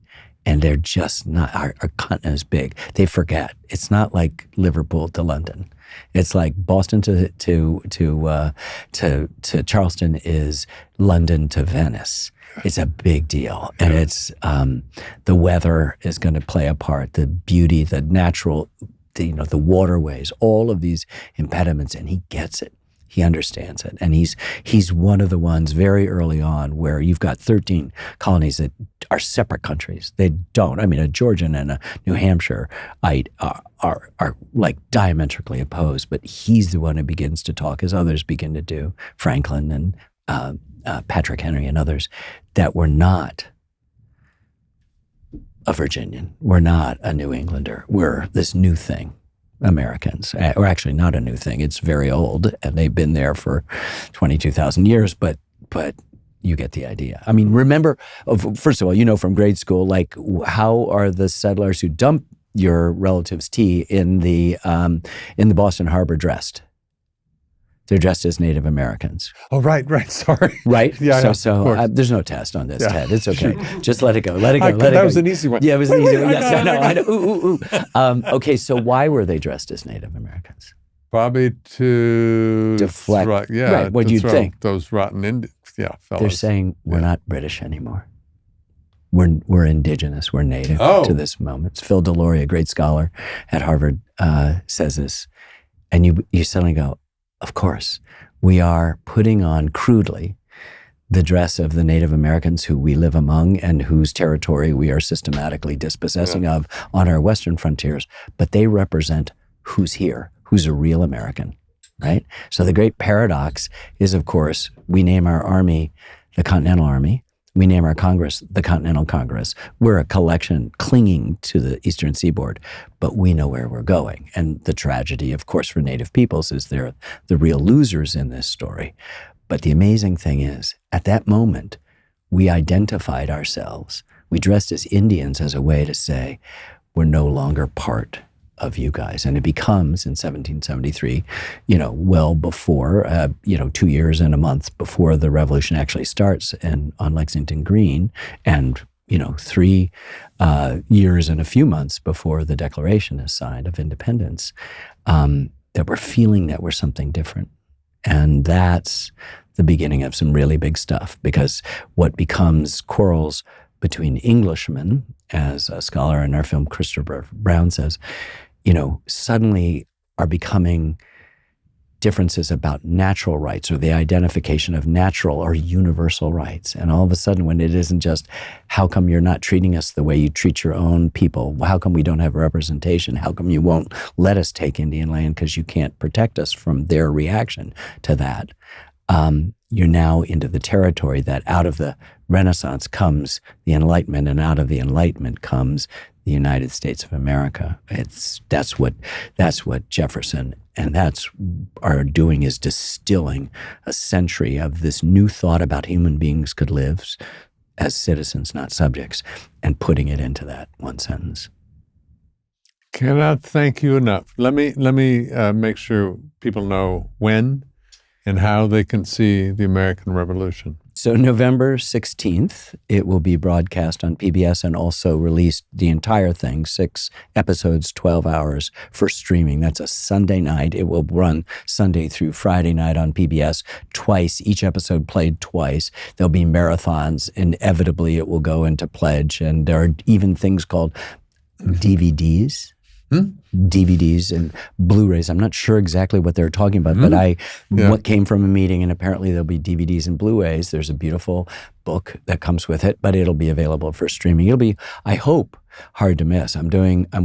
And they're just not, our continent is big. They forget. It's not like Liverpool to London. It's like Boston to Charleston is London to Venice. It's a big deal. And it's, the weather is going to play a part, the beauty, the natural, the waterways, all of these impediments, and he gets it. He understands it. And he's one of the ones very early on where you've got 13 colonies that are separate countries. They don't. I mean, a Georgian and a New Hampshireite are like diametrically opposed, but he's the one who begins to talk, as others begin to do, Franklin and Patrick Henry and others, that were not a Virginian. We're not a New Englander. We're this new thing. Americans, or actually not a new thing. It's very old, and they've been there for 22,000 years, but you get the idea. I mean, remember, first of all, from grade school, like, how are the settlers who dump your relatives' tea in the Boston Harbor dressed? They're dressed as Native Americans.
Oh, right. Sorry.
Right?
Yeah.
So there's no test on this, Ted. It's okay. Just let it go. That
was an easy one.
Yeah, it was an easy one. Yes, I know. Ooh. Okay, so why were they dressed as Native Americans?
Probably to
deflect.
Right.
What do you think?
Those rotten Indians. Yeah, fellas.
They're saying we're not British anymore. We're indigenous. We're native to this moment. Phil Deloria, great scholar at Harvard, says this, and you suddenly go, of course, we are putting on crudely the dress of the Native Americans who we live among and whose territory we are systematically dispossessing of on our western frontiers, but they represent who's here, who's a real American, right? So the great paradox is, of course, we name our army the Continental Army. We name our Congress the Continental Congress. We're a collection clinging to the Eastern Seaboard, but we know where we're going. And the tragedy, of course, for Native peoples is they're the real losers in this story. But the amazing thing is, at that moment, we identified ourselves. We dressed as Indians as a way to say, we're no longer part of you guys. And it becomes, in 1773, well before, 2 years and a month before the revolution actually starts on Lexington Green, and, 3 years and a few months before the Declaration is signed of independence, that we're feeling that we're something different. And that's the beginning of some really big stuff, because what becomes quarrels between Englishmen, as a scholar in our film, Christopher Brown, says, suddenly are becoming differences about natural rights or the identification of natural or universal rights. And all of a sudden, when it isn't just, how come you're not treating us the way you treat your own people? How come we don't have representation? How come you won't let us take Indian land because you can't protect us from their reaction to that? You're now into the territory that out of the Renaissance comes the Enlightenment, and out of the Enlightenment comes the United States of America. That's what Jefferson and are doing, is distilling a century of this new thought about human beings could live as citizens, not subjects, and putting it into that one sentence.
Cannot thank you enough. Let me make sure people know when and how they can see the American Revolution.
So November 16th, it will be broadcast on PBS and also released the entire thing, 6 episodes, 12 hours for streaming. That's a Sunday night. It will run Sunday through Friday night on PBS twice, each episode played twice. There'll be marathons. Inevitably, it will go into pledge. And there are even things called DVDs. DVDs and Blu-rays. I'm not sure exactly what they're talking about, but what came from a meeting, and apparently there'll be DVDs and Blu-rays. There's a beautiful book that comes with it, but it'll be available for streaming. It'll be, I hope, hard to miss. I'm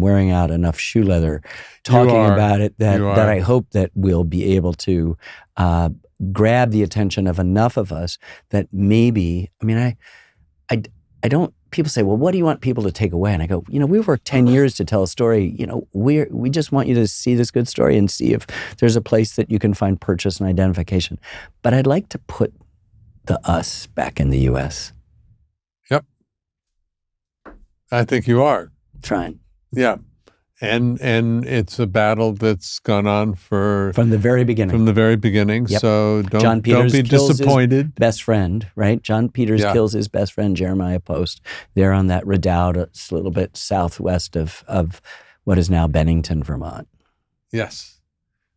wearing out enough shoe leather talking about it that I hope that we'll be able to grab the attention of enough of us that maybe, I don't, people say, well, what do you want people to take away? And I go, we've worked 10 years to tell a story. We just want you to see this good story and see if there's a place that you can find purchase and identification. But I'd like to put the us back in the U.S.
Yep. I think you are.
Trying.
Yeah. And it's a battle that's gone on
from the very beginning.
From the very beginning. Yep. So don't be disappointed.
His best friend, right? John Peters kills his best friend, Jeremiah Post. They're on that redoubt. It's a little bit southwest of what is now Bennington, Vermont.
Yes.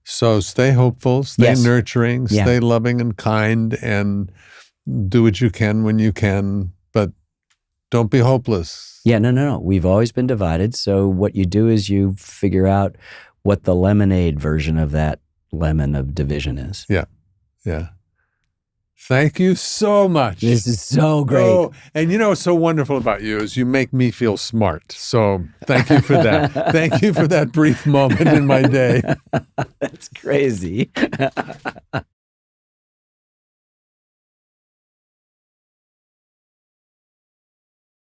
So stay hopeful, stay nurturing, stay loving and kind, and do what you can when you can, but don't be hopeless.
Yeah, no. We've always been divided. So what you do is you figure out what the lemonade version of that lemon of division is.
Yeah. Thank you so much.
This is so great.
Oh, and what's so wonderful about you is you make me feel smart. So thank you for that. Thank you for that brief moment in my day.
That's crazy.